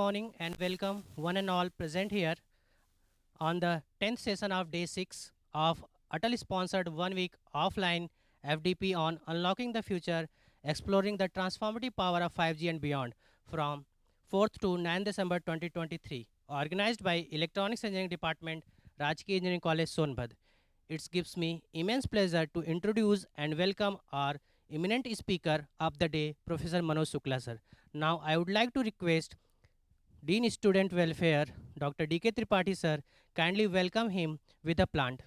Morning and welcome one and all present here on the 10th session of day 6 of Atal sponsored 1 week offline FDP on unlocking the future, exploring the transformative power of 5G and beyond from 4th to 9th December 2023, organized by Electronics Engineering Department, Rajki Engineering College, Sonbhad. It gives me immense pleasure to introduce and welcome our eminent speaker of the day, Professor Manoj Shukla sir. Now I would like to request Dean Student Welfare, Dr. D.K. Tripathi sir, kindly welcome him with a plant.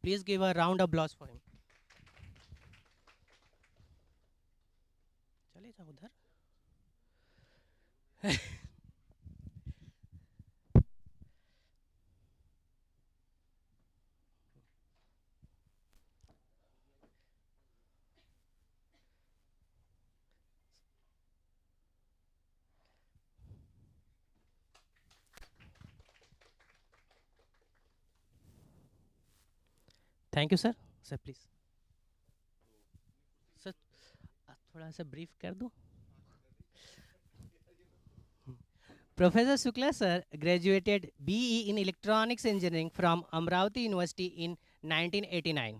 Please give a round of applause for him. चले जाओ उधर. Thank you sir. Sir please sir थोड़ा सा brief कर दो. Professor Shukla sir graduated BE in Electronics Engineering from Amravati University in 1989.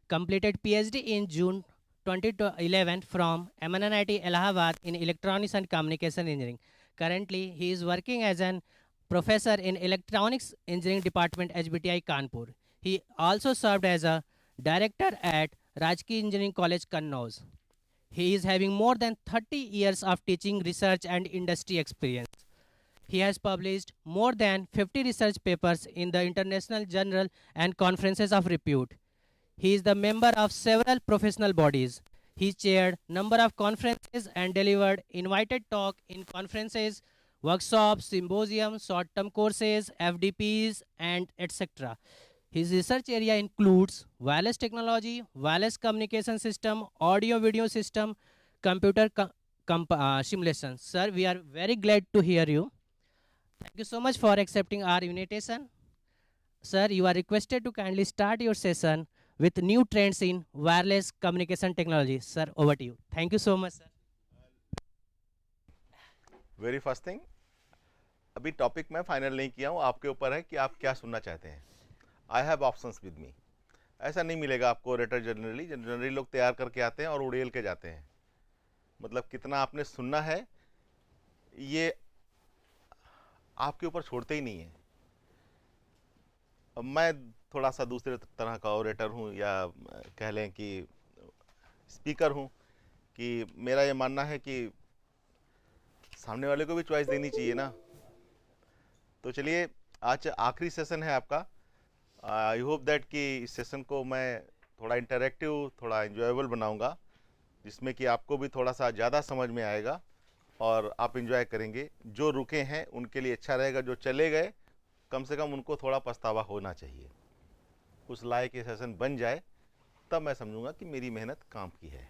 Completed PhD in June 2011 from MNIT Allahabad in Electronics and Communication Engineering. Currently, he is working as an professor in Electronics Engineering Department HBTI Kanpur. He also served as a director at Rajki Engineering College Kannauj. He is having more than 30 years of teaching, research and industry experience. He has published more than 50 research papers in the international journal and conferences of repute. He is the member of several professional bodies. He chaired number of conferences and delivered invited talk in conferences, workshops, symposiums, short-term courses, FDPs, and etc. His research area includes wireless technology, wireless communication system, audio-video system, computer simulation. Sir, we are very glad to hear you. Thank you so much for accepting our invitation. Sir, you are requested to kindly start your session with new trends in wireless communication technology. Sir, over to you. Thank you so much, sir. Very first thing, अभी topic मैं final नहीं किया हूँ, आपके ऊपर है कि आप क्या सुनना चाहते हैं. I have options with me. ऐसा नहीं मिलेगा आपको रेटर. जनरली लोग तैयार करके आते हैं और उड़ेल के जाते हैं. मतलब कितना आपने सुनना है ये आपके ऊपर छोड़ते ही नहीं है. अब मैं थोड़ा सा दूसरे तरह का ऑरेटर हूँ या कह लें कि स्पीकर हूँ, कि मेरा ये मानना है कि सामने वाले को भी चॉइस देनी चाहिए ना. तो चलिए, आज आखिरी सेशन है आपका. आई होप दैट कि इस सेशन को मैं थोड़ा इंटरैक्टिव, थोड़ा एंजॉयबल बनाऊंगा, जिसमें कि आपको भी थोड़ा सा ज़्यादा समझ में आएगा और आप एंजॉय करेंगे. जो रुके हैं उनके लिए अच्छा रहेगा, जो चले गए कम से कम उनको थोड़ा पछतावा होना चाहिए. उस लायक ये सेशन बन जाए तब मैं समझूंगा कि मेरी मेहनत काम की है.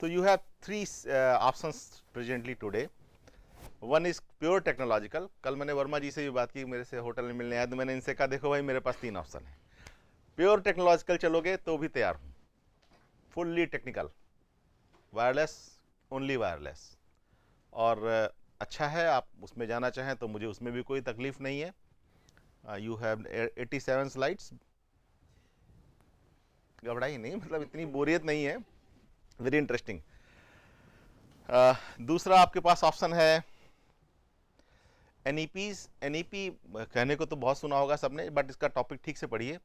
तो you have 3 options presently today. One is pure technological. कल मैंने वर्मा जी से भी बात की, मेरे से होटल में मिलने आया तो मैंने इनसे कहा देखो भाई मेरे पास 3 ऑप्शन है. प्योर टेक्नोलॉजिकल चलोगे तो भी तैयार हूँ. Fully technical, wireless, only wireless. और अच्छा है, आप उसमें जाना चाहें तो मुझे उसमें भी कोई तकलीफ नहीं है. You have 87 slides. घबराई नहीं, मतलब इतनी बोरियत नहीं है. Very interesting. दूसरा आपके पास ऑप्शन है एनईपीज. एनईपी कहने को तो बहुत सुना होगा सबने, बट इसका टॉपिक ठीक से पढ़िए.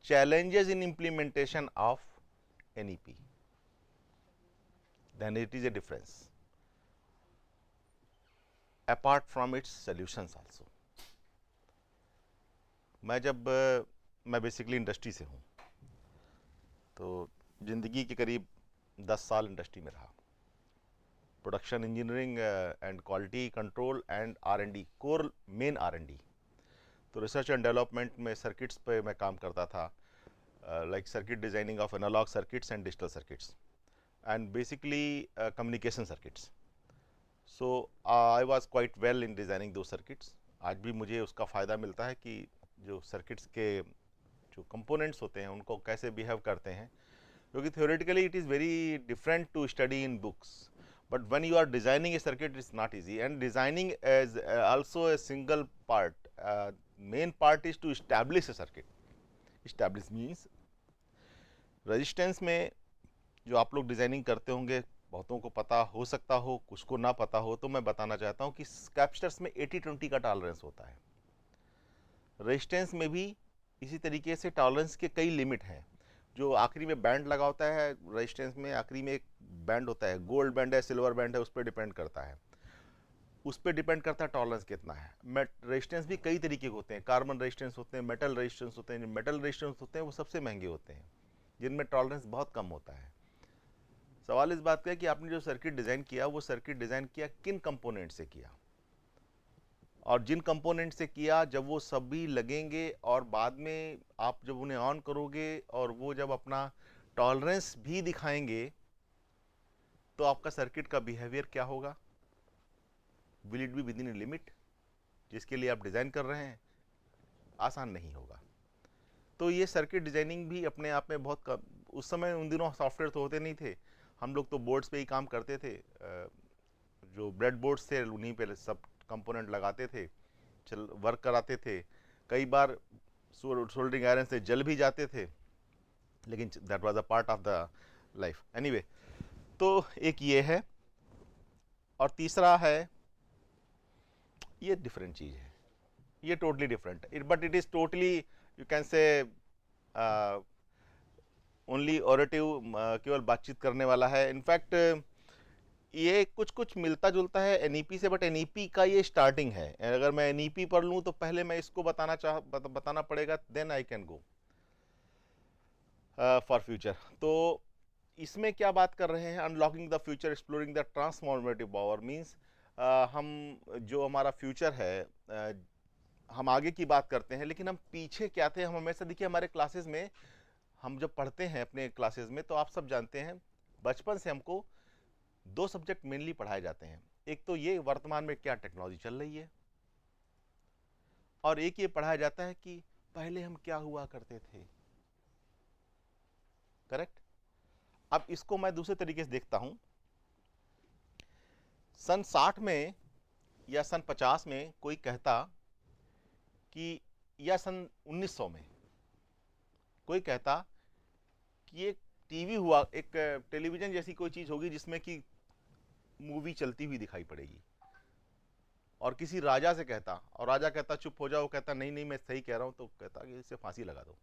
Challenges in implementation of NEP. Then it is a difference apart from its solutions also. मैं बेसिकली इंडस्ट्री से हूँ, तो ज़िंदगी के करीब 10 साल इंडस्ट्री में रहा. Production engineering and quality control and R&D, core main R&D. तो रिसर्च एंड डेवलपमेंट में सर्किट्स पे मैं काम करता था, like circuit designing of analog circuits and digital circuits and basically communication circuits. So I was quite well in designing दो circuits. आज भी मुझे उसका फ़ायदा मिलता है कि जो सर्किट्स के जो कंपोनेंट्स होते हैं उनको कैसे बिहेव करते हैं, क्योंकि theoretically it is very different to study in books, but when you are designing a circuit, it's not easy. And designing is also a single part. Main part is to establish a circuit. Establish means resistance में जो आप लोग designing करते होंगे, बहुतों को पता हो सकता हो, कुछ को ना पता हो, तो मैं बताना चाहता हूँ कि कैपेसिटर्स में 80-20 का टॉलरेंस होता है। रेजिस्टेंस में भी इसी तरीके से टॉलरेंस के कई लिमिट हैं। जो आखिरी में बैंड लगा होता है रेजिस्टेंस में, आखिरी में एक बैंड होता है, गोल्ड बैंड है, सिल्वर बैंड है, उस पर डिपेंड करता है। उस पर डिपेंड करता है टॉलरेंस कितना है। रेजिस्टेंस भी कई तरीके के होते हैं, कार्बन रेजिस्टेंस होते हैं, मेटल रेजिस्टेंस होते हैं। जो मेटल रेजिस्टेंस होते हैं वो सबसे महंगे होते हैं, जिनमें टॉलरेंस बहुत कम होता है। सवाल इस बात का है कि आपने जो सर्किट डिज़ाइन किया, वो सर्किट डिज़ाइन किया किन कंपोनेंट से किया, और जिन कंपोनेंट से किया जब वो सभी लगेंगे और बाद में आप जब उन्हें ऑन करोगे और वो जब अपना टॉलरेंस भी दिखाएंगे, तो आपका सर्किट का बिहेवियर क्या होगा? Will it be with in a limit जिसके लिए आप डिज़ाइन कर रहे हैं? आसान नहीं होगा। तो ये सर्किट डिज़ाइनिंग भी अपने आप में बहुत कम, उस समय उन दिनों सॉफ्टवेयर तो होते नहीं थे, हम लोग तो बोर्ड्स पे ही काम करते थे। जो ब्रेड बोर्ड्स थे उन्हीं पे सब कंपोनेंट लगाते थे, चल वर्क कराते थे। कई बार सोल्डरिंग आयरन से जल भी जाते थे, लेकिन that was a part of the life. Anyway, तो एक ये है, और तीसरा है, ये डिफरेंट चीज़ है, ये totally different, but it is totally you can say only ऑरेटिव, केवल बातचीत करने वाला है। इनफैक्ट ये कुछ कुछ मिलता जुलता है एनईपी से, बट एनईपी का ये स्टार्टिंग है। अगर मैं एनईपी पर लूँ तो पहले मैं इसको बताना पड़ेगा, then I can go for future. तो इसमें क्या बात कर रहे हैं? Unlocking the future, exploring the transformative power means हम जो हमारा फ्यूचर है, हम आगे की बात करते हैं, लेकिन हम पीछे क्या थे? हम हमेशा, देखिए हमारे क्लासेस में हम जब पढ़ते हैं अपने क्लासेस में, तो आप सब जानते हैं बचपन से हमको दो सब्जेक्ट मेनली पढ़ाए जाते हैं। एक तो ये वर्तमान में क्या टेक्नोलॉजी चल रही है, और एक ये पढ़ाया जाता है कि पहले हम क्या हुआ करते थे। करेक्ट? अब इसको मैं दूसरे तरीके से देखता हूं। सन 60 में या सन 50 में कोई कहता कि, या सन 1900 में कोई कहता कि एक टीवी हुआ, एक टेलीविजन जैसी कोई चीज होगी जिसमें कि मूवी चलती हुई दिखाई पड़ेगी, और किसी राजा से कहता, और राजा कहता चुप हो जाओ, कहता नहीं नहीं मैं सही कह रहा हूं, तो कहता कि इसे फांसी लगा दो,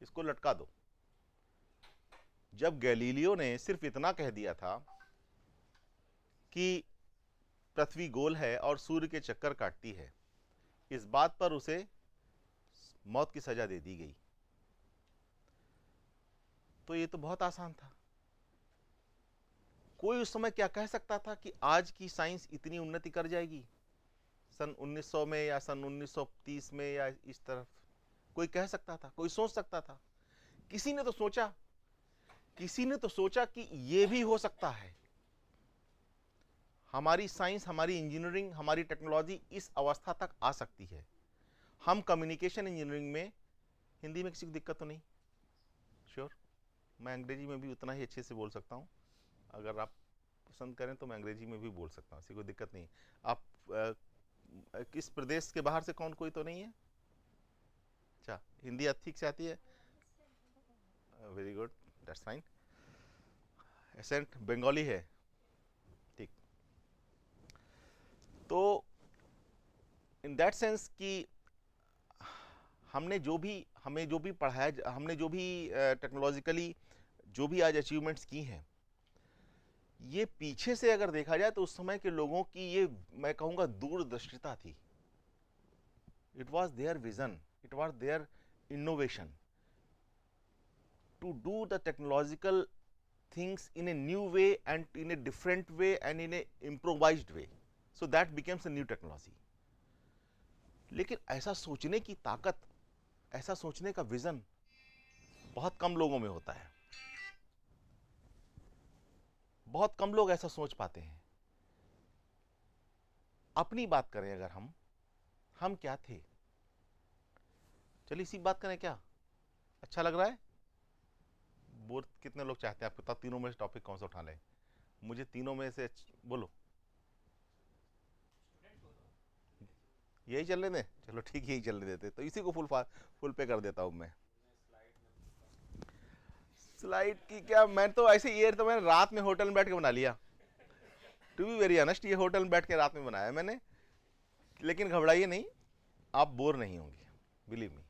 इसको लटका दो। जब गैलीलियो ने सिर्फ इतना कह दिया था कि पृथ्वी गोल है और सूर्य के चक्कर काटती है, इस बात पर उसे मौत की सजा दे दी गई। तो ये तो बहुत आसान था। कोई उस समय क्या कह सकता था कि आज की साइंस इतनी उन्नति कर जाएगी सन 1900 में या सन 1930 में, या इस तरफ कोई कह सकता था? कोई सोच सकता था? किसी ने तो सोचा, किसी ने तो सोचा कि ये भी हो सकता है। हमारी साइंस, हमारी इंजीनियरिंग, हमारी टेक्नोलॉजी इस अवस्था तक आ सकती है। हम कम्युनिकेशन इंजीनियरिंग में, हिंदी में किसी को दिक्कत तो नहीं? श्योर, मैं अंग्रेजी में भी उतना ही अच्छे से बोल सकता हूँ। अगर आप पसंद करें तो मैं अंग्रेजी में भी बोल सकता हूँ, ऐसी कोई दिक्कत नहीं। आप किस प्रदेश के बाहर से कौन, कोई तो नहीं है? अच्छा, हिंदी ठीक से आती है? Very good, that's fine. Accent Bengali है? ठीक। तो इन दैट सेंस कि हमें जो भी पढ़ाया, हमने जो भी टेक्नोलॉजिकली जो भी आज अचीवमेंट्स की हैं, ये पीछे से अगर देखा जाए तो उस समय के लोगों की, ये मैं कहूँगा दूरदर्शिता थी। It was their vision, it was their innovation to do the technological things in a new way and in a different way and in a improvised way, so that becomes a new technology. लेकिन ऐसा सोचने की ताकत, ऐसा सोचने का vision बहुत कम लोगों में होता है। बहुत कम लोग ऐसा सोच पाते हैं। अपनी बात करें अगर हम क्या थे? चलिए इसी बात करें क्या? अच्छा लग रहा है? बोर कितने लोग चाहते हैं? आप बता, तीनों में से टॉपिक कौन सा उठा लें? मुझे तीनों में से बोलो, यही चलने दें, चलो ठीक, यही चलने देते, तो इसी को फुल पे कर देता हूं मैं। स्लाइड की क्या, मैं तो ऐसे, ये तो मैंने रात में होटल में बैठ के बना लिया, टू बी वेरी ऑनेस्ट, ये होटल में बैठ के रात में बनाया मैंने। लेकिन घबराइए नहीं, आप बोर नहीं होंगे, बिलीव मी।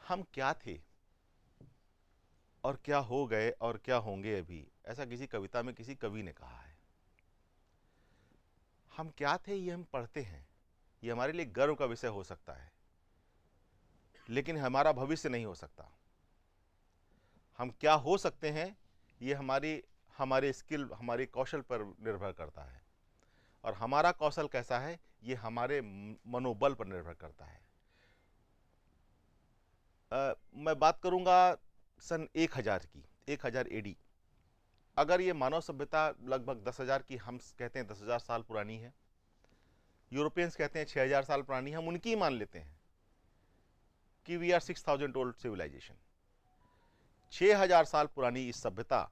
हम क्या थे और क्या हो गए और क्या होंगे अभी, ऐसा किसी कविता में किसी कवि ने कहा है। हम क्या थे ये हम पढ़ते हैं, ये हमारे लिए गर्व का विषय हो सकता है, लेकिन हमारा भविष्य नहीं हो सकता। हम क्या हो सकते हैं ये हमारे स्किल, हमारे कौशल पर निर्भर करता है, और हमारा कौशल कैसा है ये हमारे मनोबल पर निर्भर करता है। मैं बात करूंगा सन 1000 की, 1000 एडी। अगर ये मानव सभ्यता लगभग 10,000 की, हम कहते हैं 10,000 साल पुरानी है, यूरोपियंस कहते हैं 6,000 साल पुरानी, हम उनकी मान लेते हैं कि वी आर 6,000 ओल्ड सिविलाइजेशन। 6,000 साल पुरानी इस सभ्यता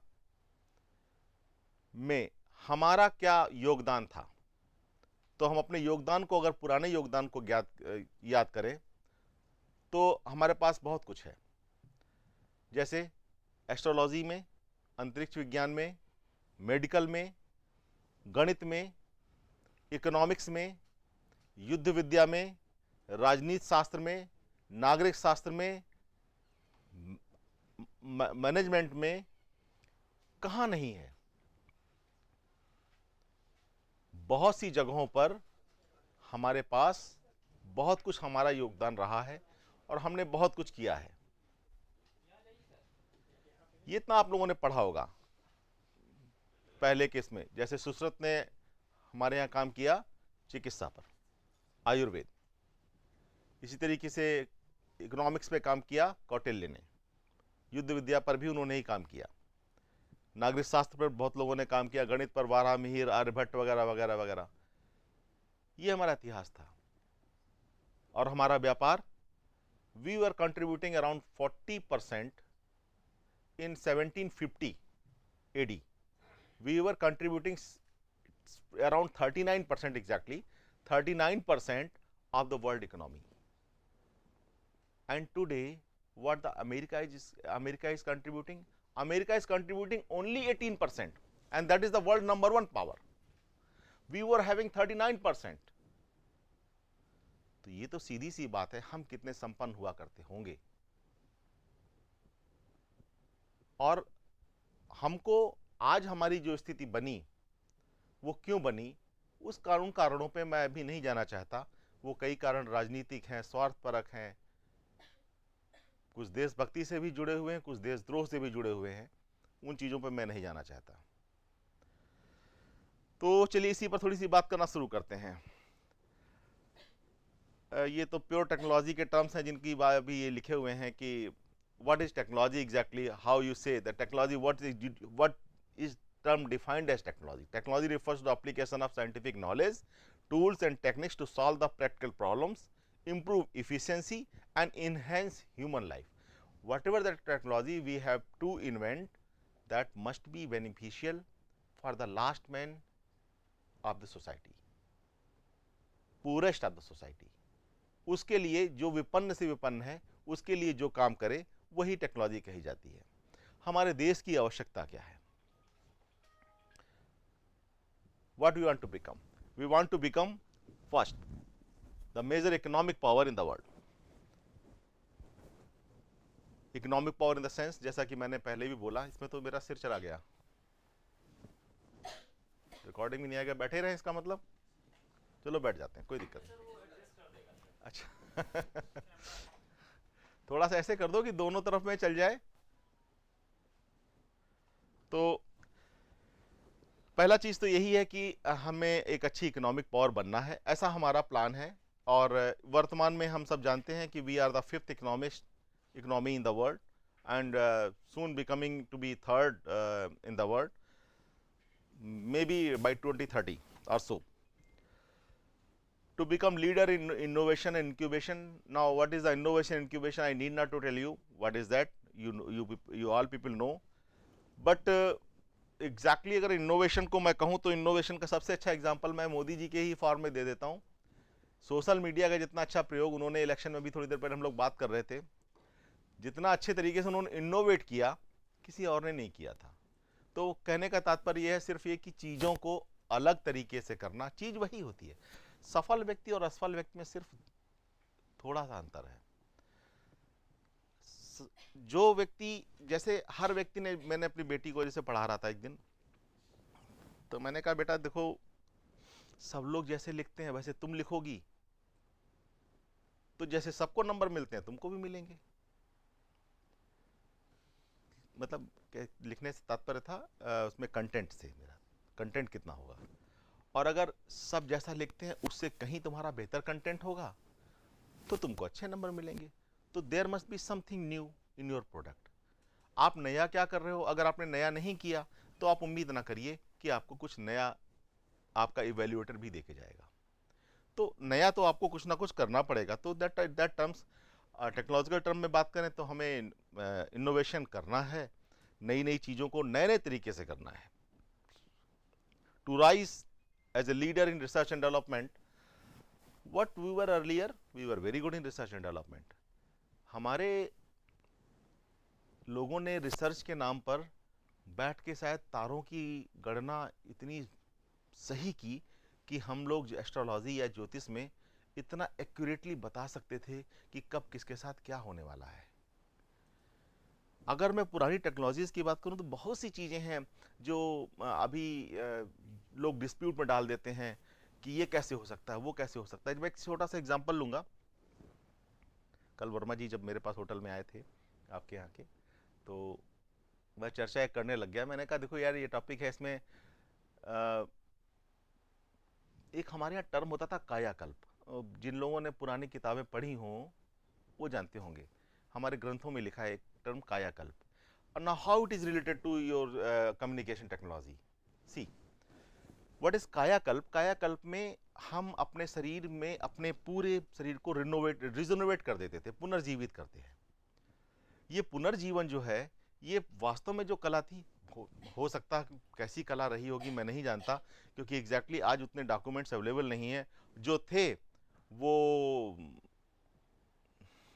में हमारा क्या योगदान था, तो हम अपने योगदान को, अगर पुराने योगदान को याद करें तो हमारे पास बहुत कुछ है। जैसे एस्ट्रोलॉजी में, अंतरिक्ष विज्ञान में, मेडिकल में, गणित में, इकोनॉमिक्स में, युद्ध विद्या में, राजनीति शास्त्र में, नागरिक शास्त्र में, मैनेजमेंट में, कहाँ नहीं है। बहुत सी जगहों पर हमारे पास बहुत कुछ, हमारा योगदान रहा है और हमने बहुत कुछ किया है। ये इतना आप लोगों ने पढ़ा होगा पहले के इसमें, जैसे सुश्रुत ने हमारे यहाँ काम किया चिकित्सा पर, आयुर्वेद। इसी तरीके से इकोनॉमिक्स पे काम किया कौटिल्य ने, युद्ध विद्या पर भी उन्होंने ही काम किया, नागरिक शास्त्र पर बहुत लोगों ने काम किया, गणित पर वारामिहिर, आर्यभट्ट वगैरह वगैरह वगैरह। ये हमारा इतिहास था। और हमारा व्यापार, we were contributing around 40% in 1750 AD. We were contributing around 39%, exactly 39% of the world economy. And today, what the America is contributing? America is contributing only 18%, and that is the world #1 power. We were having 39%. तो ये तो सीधी सी बात है, हम कितने संपन्न हुआ करते होंगे। और हमको आज हमारी जो स्थिति बनी वो क्यों बनी, उस कारणों पे मैं अभी नहीं जाना चाहता। वो कई कारण राजनीतिक हैं, स्वार्थपरक हैं, कुछ देशभक्ति से भी जुड़े हुए हैं, कुछ देशद्रोह से भी जुड़े हुए हैं। उन चीज़ों पे मैं नहीं जाना चाहता। तो चलिए इसी पर थोड़ी सी बात करना शुरू करते हैं। ये तो प्योर टेक्नोलॉजी के टर्म्स हैं जिनकी अभी ये लिखे हुए हैं कि what is technology exactly, how you say the technology, what is term defined as technology. Technology refers to the application of scientific knowledge, tools and techniques to solve the practical problems, improve efficiency and enhance human life. Whatever the technology we have to invent, that must be beneficial for the last man of the society, poorest of the society. उसके लिए जो विपन्न से विपन्न है, उसके लिए जो काम करे, वही टेक्नोलॉजी कही जाती है। हमारे देश की आवश्यकता क्या है? What we want to become? We want to become first the major economic power in the world. Economic power in the sense, जैसा कि मैंने पहले भी बोला, इसमें तो मेरा सिर चला गया, रिकॉर्डिंग में नहीं आएगा, बैठे रहे इसका मतलब। चलो बैठ जाते हैं, कोई दिक्कत नहीं। अच्छा थोड़ा सा ऐसे कर दो कि दोनों तरफ में चल जाए। तो पहला चीज तो यही है कि हमें एक अच्छी इकोनॉमिक पावर बनना है, ऐसा हमारा प्लान है। और वर्तमान में हम सब जानते हैं कि we are the 5th economy in the world and soon becoming to be 3rd in the world, may be by 2030 or so. To become leader in innovation and incubation. Now, what is the innovation and incubation? I need not to tell you what is that. You all people know. But exactly अगर innovation को मैं कहूँ तो innovation का सबसे अच्छा example मैं मोदी जी के ही फॉर्म में दे देता हूँ। सोशल मीडिया का जितना अच्छा प्रयोग उन्होंने, इलेक्शन में भी थोड़ी देर पहले हम लोग बात कर रहे थे, जितना अच्छे तरीके से उन्होंने इनोवेट किया किसी और ने नहीं किया था। तो कहने का तात्पर्य यह है सिर्फ ये कि चीज़ों को अलग तरीके से करना, चीज़ वही होती है। सफल व्यक्ति और असफल व्यक्ति में सिर्फ थोड़ा सा अंतर है। जो व्यक्ति, जैसे हर व्यक्ति ने, मैंने अपनी बेटी को जैसे पढ़ा रहा था एक दिन, तो मैंने कहा बेटा देखो, सब लोग जैसे लिखते हैं वैसे तुम लिखोगी तो जैसे सबको नंबर मिलते हैं तुमको भी मिलेंगे। मतलब लिखने से तात्पर्य था उसमें कंटेंट से, मेरा कंटेंट कितना होगा, और अगर सब जैसा लिखते हैं उससे कहीं तुम्हारा बेहतर कंटेंट होगा तो तुमको अच्छे नंबर मिलेंगे। तो there must be something new in your product. आप नया क्या कर रहे हो? अगर आपने नया नहीं किया तो आप उम्मीद ना करिए कि आपको कुछ नया आपका इवेल्युएटर भी देके जाएगा। तो नया तो आपको कुछ ना कुछ करना पड़ेगा। तो दैट टर्म्स, टेक्नोलॉजिकल टर्म में बात करें तो हमें इनोवेशन करना है, नई नई चीज़ों को नए नए तरीके से करना है। To rise as a leader in research and development, what we were earlier, we were very good in research and development. हमारे लोगों ने रिसर्च के नाम पर बैठ के शायद तारों की गणना इतनी सही की कि हम लोग एस्ट्रोलॉजी या ज्योतिष में इतना एक्यूरेटली बता सकते थे कि कब किसके साथ क्या होने वाला है। अगर मैं पुरानी टेक्नोलॉजीज की बात करूं तो बहुत सी चीज़ें हैं जो अभी लोग डिस्प्यूट में डाल देते हैं कि ये कैसे हो सकता है, वो कैसे हो सकता है। मैं एक छोटा सा एग्जांपल लूंगा। कल वर्मा जी जब मेरे पास होटल में आए थे आपके यहाँ के, तो मैं चर्चा एक करने लग गया। मैंने कहा देखो यार, ये टॉपिक है, इसमें एक हमारे यहाँ टर्म होता था कायाकल्प। जिन लोगों ने पुरानी किताबें पढ़ी हों वो जानते होंगे, हमारे ग्रंथों में लिखा है एक टर्म कायाकल्प। और now how it is related to your communication technology. See what is कायाकल्प? कायाकल्प में हम अपने शरीर में अपने पूरे शरीर को रिजोनोवेट कर देते थे, पुनर्जीवित करते हैं। ये पुनर्जीवन जो है, ये वास्तव में जो कला थी, हो सकता है कैसी कला रही होगी मैं नहीं जानता, क्योंकि एग्जैक्टली आज उतने डॉक्यूमेंट्स अवेलेबल नहीं है। जो थे वो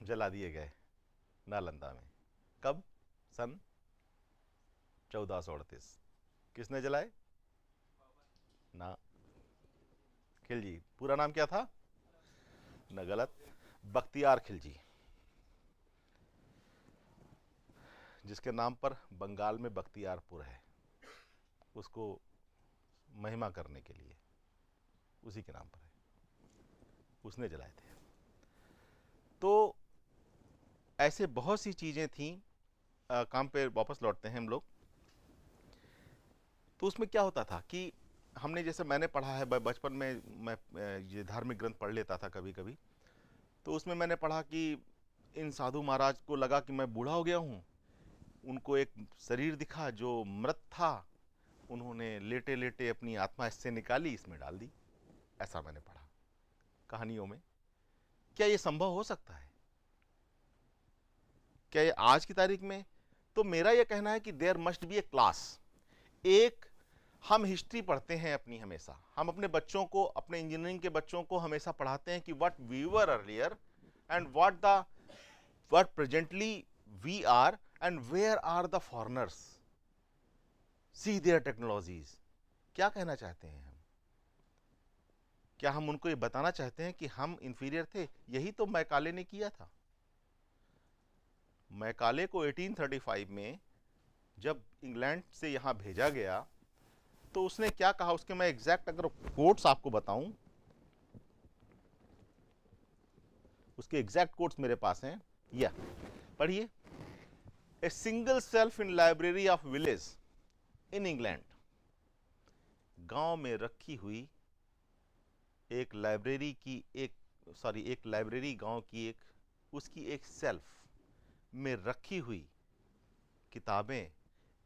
जला दिए गए नालंदा में। कब? सन 1438। किसने जलाए? ना, खिलजी। पूरा नाम क्या था? ना, गलत, बख्तियार खिलजी, जिसके नाम पर बंगाल में बख्तियारपुर है, उसको महिमा करने के लिए उसी के नाम पर है, उसने जलाए थे। तो ऐसे बहुत सी चीज़ें थीं। काम पे वापस लौटते हैं हम लोग। तो उसमें क्या होता था कि हमने, जैसे मैंने पढ़ा है बचपन में, मैं ये धार्मिक ग्रंथ पढ़ लेता था कभी कभी, तो उसमें मैंने पढ़ा कि इन साधु महाराज को लगा कि मैं बूढ़ा हो गया हूँ। उनको एक शरीर दिखा जो मृत था, उन्होंने लेटे लेटे अपनी आत्मा इससे निकाली, इसमें डाल दी। ऐसा मैंने पढ़ा कहानियों में। क्या ये संभव हो सकता है? क्या ये आज की तारीख में? तो मेरा ये कहना है कि there must be a class. एक, हम हिस्ट्री पढ़ते हैं अपनी, हमेशा हम अपने बच्चों को, अपने इंजीनियरिंग के बच्चों को हमेशा पढ़ाते हैं कि what we were earlier and what presently we are and where are the foreigners, see their technologies. क्या कहना चाहते हैं हम? क्या हम उनको ये बताना चाहते हैं कि हम इंफीरियर थे? यही तो मैकाले ने किया था। मैकाले को 1835 में जब इंग्लैंड से यहां भेजा गया तो उसने क्या कहा, उसके मैं एग्जैक्ट अगर कोट्स आपको बताऊं, उसके एग्जैक्ट कोट्स मेरे पास हैं, या पढ़िए। A single self in library of village in England, गांव में रखी हुई एक लाइब्रेरी की एक लाइब्रेरी गांव की, एक उसकी एक सेल्फ में रखी हुई किताबें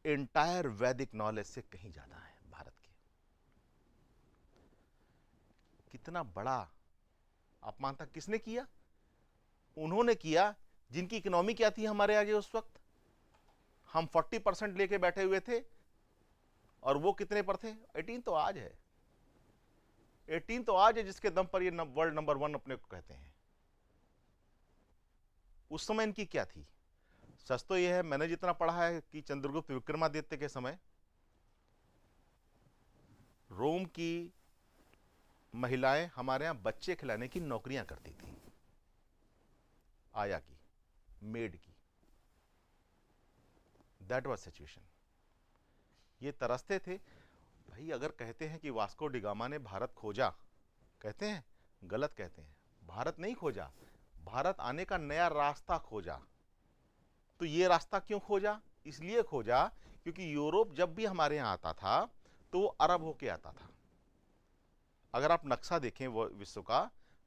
एंटायर वैदिक नॉलेज से कहीं ज्यादा है भारत के। कितना बड़ा अपमान था! किसने किया? उन्होंने किया जिनकी इकोनॉमी क्या थी हमारे आगे उस वक्त? हम 40% लेके बैठे हुए थे और वो कितने पर थे? 18 तो आज है, 18 तो आज है जिसके दम पर ये वर्ल्ड नंबर 1 अपने को कहते हैं। उस समय इनकी क्या थी? सच तो यह है, मैंने जितना पढ़ा है कि चंद्रगुप्त विक्रमादित्य के समय रोम की महिलाएं हमारे यहां बच्चे खिलाने की नौकरियां करती थी, आया की, मेड की। That was situation. ये तरसते थे भाई। अगर कहते हैं कि वास्को डिगामा ने भारत खोजा, कहते हैं, गलत कहते हैं। भारत नहीं खोजा, भारत आने का नया रास्ता खोजा। तो ये रास्ता क्यों खोजा? इसलिए खोजा क्योंकि यूरोप जब भी हमारे यहां आता था तो वो अरब होके आता था। अगर आप नक्शा देखें वो विश्व का,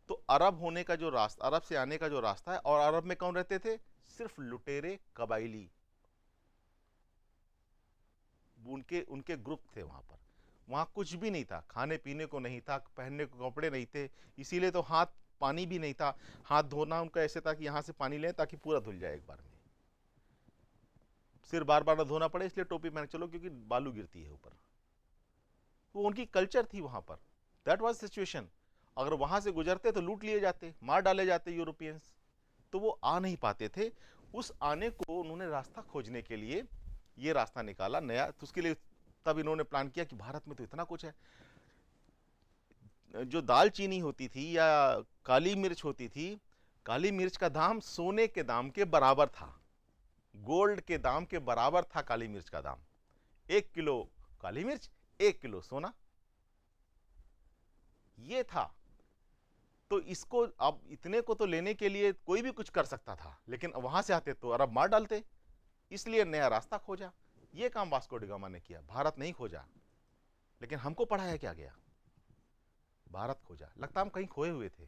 तो अरब होने का जो रास्ता, अरब से आने का जो रास्ता है, और अरब में कौन रहते थे? सिर्फ लुटेरे, कबाइली, उनके उनके ग्रुप थे वहां पर। वहां कुछ भी नहीं था, खाने पीने को नहीं था, पहनने को कपड़े नहीं थे, इसीलिए तो हाथ, पानी भी नहीं था। हाथ धोना उनका ऐसे था कि यहां से पानी लें ताकि पूरा धुल जाए एक बार में, सिर बार बार ना धोना पड़े, इसलिए टोपी पहन चलो क्योंकि बालू गिरती है ऊपर। वो उनकी कल्चर थी वहां पर। That was situation. अगर वहां से गुजरते तो लूट लिए जाते, मार डाले जाते यूरोपियंस। तो वो आ नहीं पाते थे। उस आने को उन्होंने रास्ता खोजने के लिए ये रास्ता निकाला नया। तो उसके लिए तब इन्होंने प्लान किया कि भारत में तो इतना कुछ है। जो दाल चीनी होती थी या काली मिर्च होती थी, काली मिर्च का दाम सोने के दाम के बराबर था, गोल्ड के दाम के बराबर था काली मिर्च का दाम। 1 किलो काली मिर्च, 1 किलो सोना, ये था। तो इसको, अब इतने को तो लेने के लिए कोई भी कुछ कर सकता था, लेकिन वहां से आते तो अरब मार डालते, इसलिए नया रास्ता खोजा। ये काम वास्को डिगामा ने किया, भारत नहीं खोजा। लेकिन हमको पढ़ाया क्या गया? भारत खोजा। लगता हम कहीं खोए हुए थे,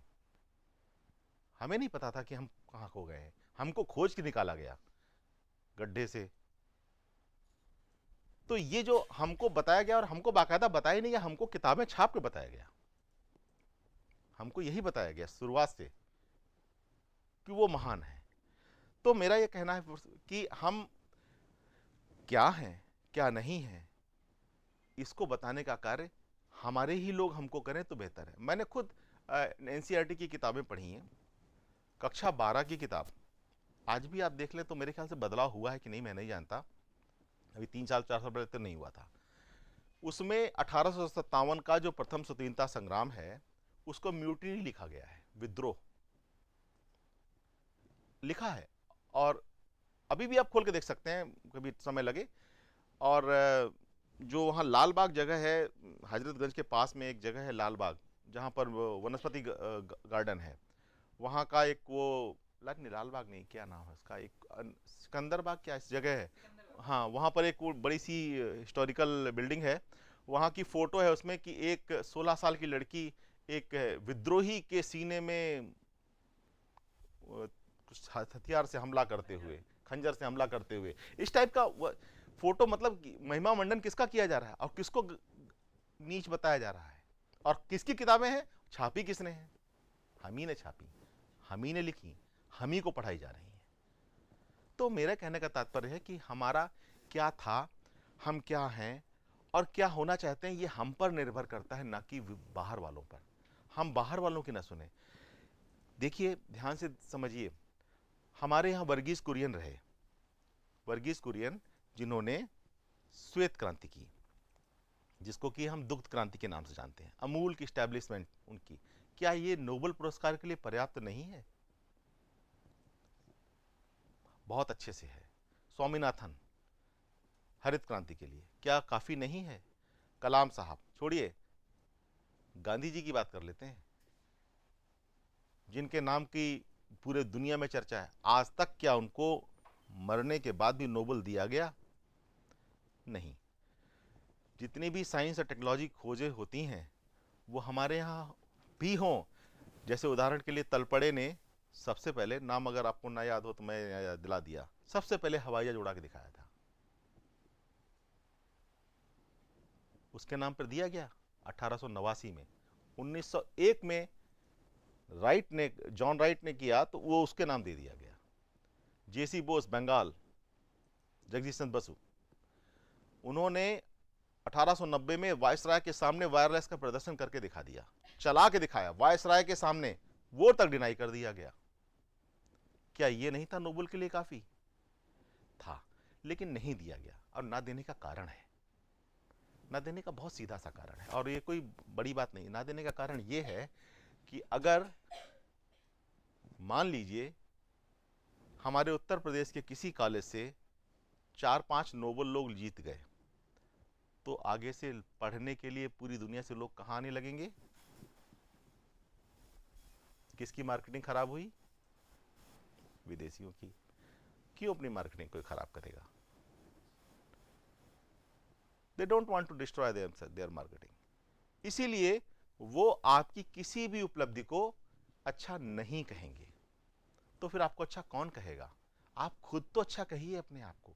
हमें नहीं पता था कि हम कहां खो गए हैं। हमको खोज के निकाला गया गड्ढे से। तो ये जो हमको बताया गया, और हमको बाकायदा बताया नहीं गया, हमको किताबें छाप के बताया गया। हमको यही बताया गया शुरुआत से कि वो महान है। तो मेरा ये कहना है कि हम क्या हैं, क्या नहीं हैं, इसको बताने का कार्य हमारे ही लोग हमको करें तो बेहतर है। मैंने खुद एनसीईआरटी की किताबें पढ़ी हैं, कक्षा 12 की किताब। आज भी आप देख लें तो मेरे ख्याल से बदलाव हुआ है कि नहीं मैं नहीं जानता, अभी 3 साल 4 साल पहले तो नहीं हुआ था। उसमें 1857 का जो प्रथम स्वतंत्रता संग्राम है उसको म्यूटिनी लिखा गया है, विद्रोह लिखा है। और अभी भी आप खोल के देख सकते हैं कभी समय लगे। और जो वहाँ लाल बाग जगह है, हजरतगंज के पास में एक जगह है लाल बाग, जहाँ पर वनस्पति गार्डन है, वहाँ का एक वो लाल बाग नहीं, क्या नाम है उसका, एक सिकंदर बाग क्या इस जगह है, हाँ, वहाँ पर एक बड़ी सी हिस्टोरिकल बिल्डिंग है। वहाँ की फोटो है उसमें कि एक 16 साल की लड़की एक विद्रोही के सीने में हथियार से हमला करते हुए, खंजर से हमला करते हुए, इस टाइप का फोटो। मतलब महिमा मंडन किसका किया जा रहा है और किसको नीच बताया जा रहा है, और किसकी किताबें हैं, छापी किसने है? हम ही ने छापी, हम ही ने लिखी, हम ही को पढ़ाई जा रही है। तो मेरा कहने का तात्पर्य है कि हमारा क्या था, हम क्या हैं और क्या होना चाहते हैं, ये हम पर निर्भर करता है, ना कि बाहर वालों पर। हम बाहर वालों की ना सुने। देखिए ध्यान से समझिए, हमारे यहाँ वर्गीज कुरियन रहे, वर्गीज कुरियन, जिन्होंने श्वेत क्रांति की, जिसको कि हम दुग्ध क्रांति के नाम से जानते हैं, अमूल की स्टैब्लिशमेंट उनकी, क्या ये नोबेल पुरस्कार के लिए पर्याप्त नहीं है? बहुत अच्छे से है। स्वामीनाथन हरित क्रांति के लिए, क्या काफी नहीं है? कलाम साहब, छोड़िए, गांधी जी की बात कर लेते हैं, जिनके नाम की पूरे दुनिया में चर्चा है। आज तक क्या उनको मरने के बाद भी नोबेल दिया गया? नहीं। जितनी भी साइंस और टेक्नोलॉजी खोजें होती हैं वो हमारे यहाँ भी हों। जैसे उदाहरण के लिए तलपड़े ने सबसे पहले, नाम अगर आपको ना याद हो तो मैं याद दिला दिया, सबसे पहले हवाई जहाज उड़ा के दिखाया था, उसके नाम पर दिया गया 1889 में। 1901 में राइट ने, जॉन राइट ने किया तो वो उसके नाम दे दिया गया। जेसी बोस बंगाल, जगदीश चंद्र बसु, उन्होंने 1890 में वायसराय के सामने वायरलेस का प्रदर्शन करके दिखा दिया, चला के दिखाया वायसराय के सामने, वो तक डिनाई कर दिया गया। क्या ये नहीं था नोबेल के लिए काफी था? लेकिन नहीं दिया गया, और ना देने का कारण है, ना देने का बहुत सीधा सा कारण है, और ये कोई बड़ी बात नहीं। ना देने का कारण ये है कि अगर मान लीजिए हमारे उत्तर प्रदेश के किसी कॉलेज से 4-5 नोबेल लोग जीत गए, तो आगे से पढ़ने के लिए पूरी दुनिया से लोग कहाँ आने लगेंगे? किसकी मार्केटिंग खराब हुई? विदेशियों की। क्यों अपनी मार्केटिंग को खराब करेगा? They don't want to destroy their marketing. इसीलिए वो आपकी किसी भी उपलब्धि को अच्छा नहीं कहेंगे। तो फिर आपको अच्छा कौन कहेगा? आप खुद तो अच्छा कहिए अपने आप को।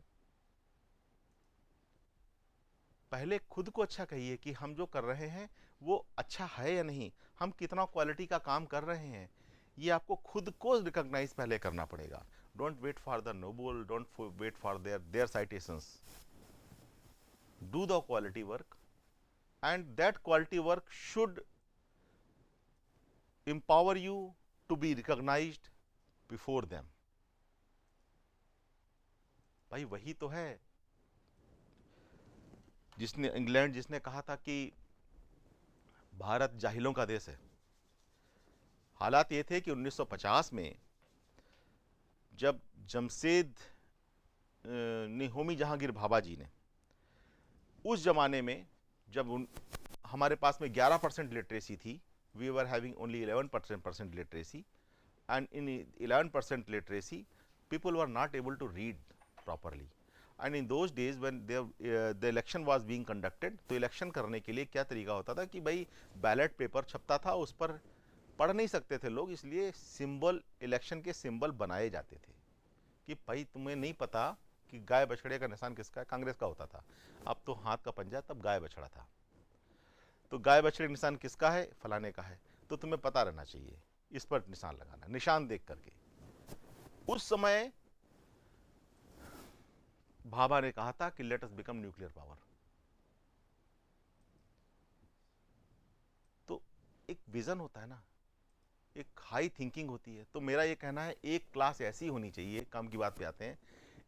पहले खुद को अच्छा कहिए कि हम जो कर रहे हैं वो अच्छा है या नहीं, हम कितना क्वालिटी का काम कर रहे हैं, ये आपको खुद को रिकॉग्नाइज पहले करना पड़ेगा। Don't wait for the Nobel, don't wait for their citations, do the quality work, and that quality work should empower you to be recognized before them। भाई वही तो है जिसने इंग्लैंड जिसने कहा था कि भारत जाहिलों का देश है। हालात ये थे कि 1950 में जब जमशेद ने होमी जहांगीर भाभा जी ने, उस जमाने में जब हमारे पास में 11% लिटरेसी थी, we were having only 11% literacy, and in 11% literacy people were not able to read properly, and in those days when the election was being conducted, तो इलेक्शन करने के लिए क्या तरीका होता था कि भाई बैलेट पेपर छपता था, उस पर पढ़ नहीं सकते थे लोग, इसलिए सिंबल, इलेक्शन के सिंबल बनाए जाते थे कि भाई तुम्हें नहीं पता कि गाय बछड़े का निशान किसका है, कांग्रेस का होता था। अब तो हाथ का पंजा, तब गाय बछड़ा था, तो गाय बछड़े निशान किसका है? फलाने का है, तो तुम्हें पता रहना चाहिए, इस पर निशान लगाना, निशान देख करके। उस समय भाभा ने कहा था कि let us become nuclear power. तो एक विजन होता है ना, एक हाई थिंकिंग होती है। तो मेरा ये कहना है एक क्लास ऐसी होनी चाहिए, काम की बात पे आते हैं,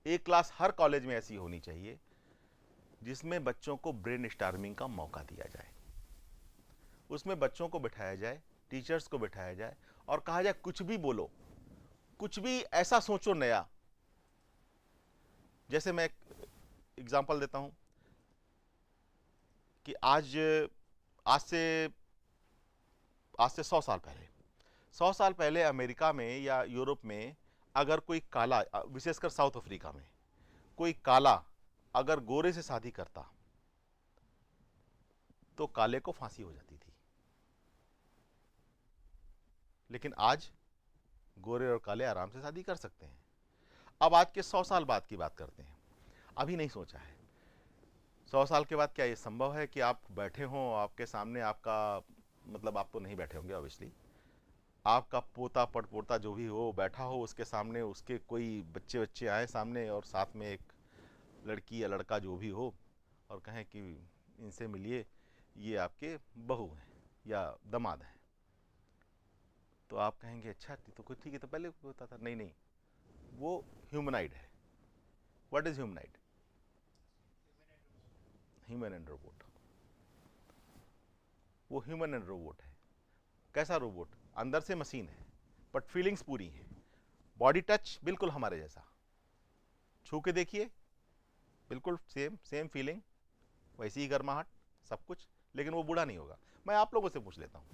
एक क्लास हर कॉलेज में ऐसी होनी चाहिए जिसमें बच्चों को ब्रेन स्टॉर्मिंग का मौका दिया जाए, उसमें बच्चों को बिठाया जाए, टीचर्स को बिठाया जाए और कहा जाए कुछ भी बोलो, कुछ भी ऐसा सोचो नया। जैसे मैं एक एग्जांपल देता हूं कि आज से 100 साल पहले अमेरिका में या यूरोप में अगर कोई काला, विशेषकर साउथ अफ्रीका में कोई काला अगर गोरे से शादी करता तो काले को फांसी हो जाती थी। लेकिन आज गोरे और काले आराम से शादी कर सकते हैं। अब आज के 100 साल बाद की बात करते हैं, अभी नहीं सोचा है 100 साल के बाद क्या ये संभव है कि आप बैठे हों, आपके सामने आपका, मतलब आप तो नहीं बैठे होंगे ऑब्वियसली, आपका पोता पड़पोता जो भी हो बैठा हो, उसके सामने उसके कोई बच्चे आए सामने और साथ में एक लड़की या लड़का जो भी हो और कहें कि इनसे मिलिए, ये आपके बहू हैं या दामाद हैं, तो आप कहेंगे अच्छा तो कुछ ठीक है, तो पहले होता था। नहीं नहीं, वो ह्यूमनाइड है। What is humanoid? Human and robot. वो ह्यूमन एंड रोबोट है। कैसा रोबोट? अंदर से मशीन है बट फीलिंग्स पूरी हैं, बॉडी टच बिल्कुल हमारे जैसा, छू के देखिए बिल्कुल सेम फीलिंग, वैसी ही गर्माहट, सब कुछ, लेकिन वो बूढ़ा नहीं होगा। मैं आप लोगों से पूछ लेता हूँ,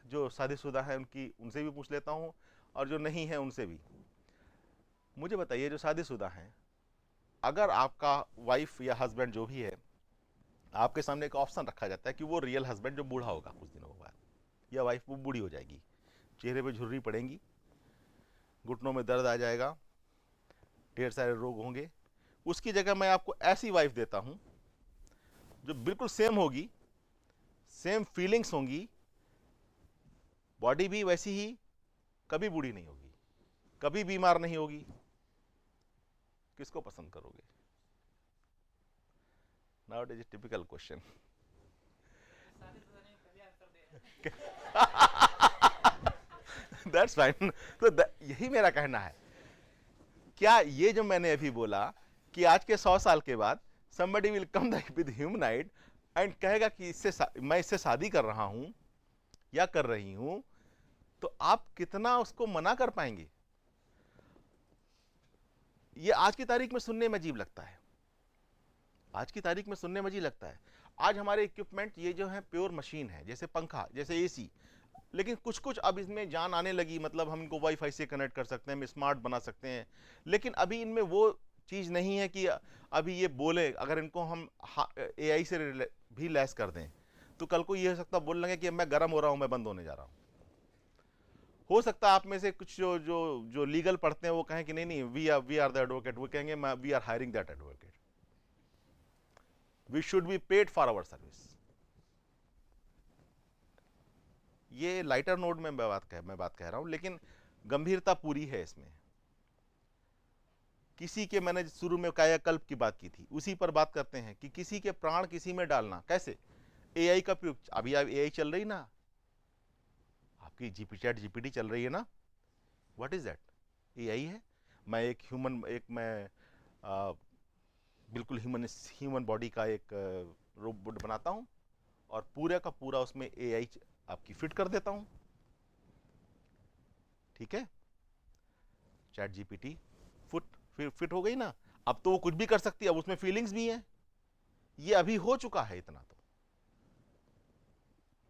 जो शादीशुदा है उनसे भी पूछ लेता हूँ और जो नहीं है उनसे भी। मुझे बताइए, जो शादीशुदा हैं, अगर आपका वाइफ या हस्बैंड जो भी है, आपके सामने एक ऑप्शन रखा जाता है कि वो रियल हस्बैंड जो बूढ़ा होगा कुछ दिनों बाद, या वाइफ वो बूढ़ी हो जाएगी, चेहरे पे झुर्री पड़ेंगी, घुटनों में दर्द आ जाएगा, ढेर सारे रोग होंगे, उसकी जगह मैं आपको ऐसी वाइफ देता हूं जो बिल्कुल सेम होगी, सेम फीलिंग्स होंगी, बॉडी भी वैसी ही, कभी बूढ़ी नहीं होगी, कभी बीमार नहीं होगी, किसको पसंद करोगे? Now it is A typical question. That's fine. तो यही मेरा कहना है। क्या ये जो मैंने अभी बोला कि आज के 100 साल के बाद somebody will come with humanoid and कहेगा कि मैं इससे शादी कर रहा हूं या कर रही हूं, तो आप कितना उसको मना कर पाएंगे? ये आज की तारीख में सुनने में अजीब लगता है, आज की तारीख में सुनने में अजीब लगता है। आज हमारे इक्विपमेंट ये जो है प्योर मशीन है, जैसे पंखा, जैसे एसी, लेकिन कुछ कुछ अब इसमें जान आने लगी, मतलब हम इनको वाईफाई से कनेक्ट कर सकते हैं, हम स्मार्ट बना सकते हैं, लेकिन अभी इनमें वो चीज़ नहीं है कि अभी ये बोले। अगर इनको हम एआई से भी लैस कर दें तो कल को ये हो सकता है बोल लगे कि मैं गर्म हो रहा हूँ, मैं बंद होने जा रहा हूँ। हो सकता है आप में से कुछ जो जो जो लीगल पढ़ते हैं वो कहें कि नहीं नहीं, वी आर द एडवोकेट, वो कहेंगे we are hiring that advocate, we should be paid for our service. ये लाइटर नोट में मैं बात कह रहा हूं, लेकिन गंभीरता पूरी है इसमें। किसी के, मैंने शुरू में कायाकल्प की बात की थी, उसी पर बात करते हैं कि किसी के प्राण किसी में डालना कैसे। एआई का प्रयोग, अभी आप एआई चल रही ना, आपकी जीपीटी चल रही है ना, व्हाट इज दैट? एआई है। मैं एक बिल्कुल ह्यूमन बॉडी का एक रोबोट बनाता हूं और पूरा का पूरा उसमें एआई आपकी फिट कर देता हूं, ठीक है? चैट जीपीटी फिट हो गई ना, अब तो वो कुछ भी कर सकती है, अब उसमें फीलिंग्स भी हैं, ये अभी हो चुका है इतना।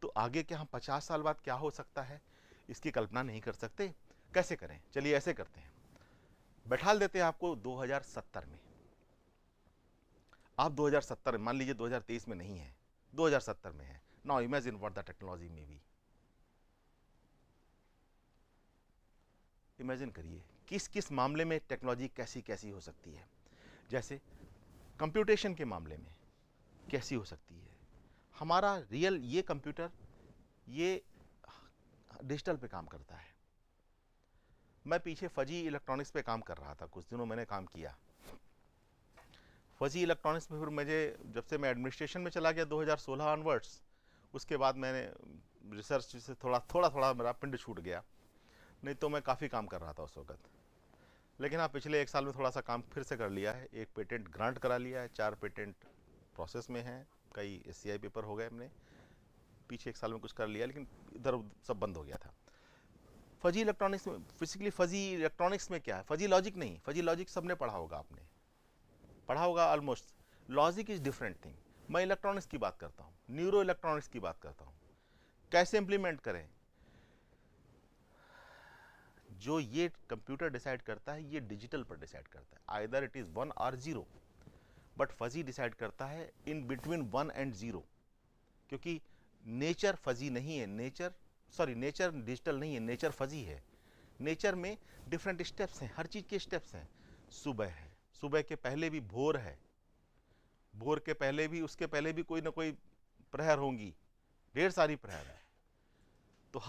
तो आगे क्या हम 50 साल बाद क्या हो सकता है इसकी कल्पना नहीं कर सकते। कैसे करें? चलिए ऐसे करते हैं, बैठा देते हैं आपको 2070 में। आप 2070, मान लीजिए 2023 में नहीं है, 2070 में है। Now imagine what the technology में बी। इमेजिन करिए किस किस मामले में टेक्नोलॉजी कैसी कैसी हो सकती है। जैसे कंप्यूटेशन के मामले में कैसी हो सकती है। हमारा रियल ये कंप्यूटर ये डिजिटल पे काम करता है। मैं पीछे फजी इलेक्ट्रॉनिक्स पे काम कर रहा था, कुछ दिनों मैंने काम किया फजी इलेक्ट्रॉनिक्स में। फिर मुझे, जब से मैं एडमिनिस्ट्रेशन में चला गया 2016 ऑनवर्ड्स, उसके बाद मैंने रिसर्च से थोड़ा मेरा पिंड छूट गया, नहीं तो मैं काफ़ी काम कर रहा था उस वक्त। लेकिन हाँ, पिछले 1 साल में थोड़ा सा काम फिर से कर लिया है। एक पेटेंट ग्रांट करा लिया है, 4 पेटेंट प्रोसेस में हैं, कई SCI पेपर हो गए हमने। पीछे 1 साल में कुछ कर लिया, लेकिन इधर सब बंद हो गया था। फजी इलेक्ट्रॉनिक्स में, फिजिकली फजी इलेक्ट्रॉनिक्स में क्या है? फजी लॉजिक नहीं, फजी लॉजिक सबने पढ़ा होगा, आपने पढ़ा होगा almost. Logic is different thing. मैं इलेक्ट्रॉनिक्स की बात करता हूँ, न्यूरो इलेक्ट्रॉनिक्स की बात करता हूँ। कैसे इंप्लीमेंट करें? जो ये कंप्यूटर डिसाइड करता है, ये डिजिटल पर डिसाइड करता है, आइदर इट इज 1 और 0, बट फजी डिसाइड करता है इन बिटवीन 1 एंड 0, क्योंकि नेचर फजी नहीं है, नेचर डिजिटल नहीं है, नेचर फजी है। नेचर में डिफरेंट स्टेप्स हैं, हर चीज के स्टेप्स हैं। सुबह है, सुबह के पहले भी भोर है, भोर के पहले भी, उसके पहले भी कोई ना कोई प्रहर होंगी, ढेर सारी प्रहर है। तो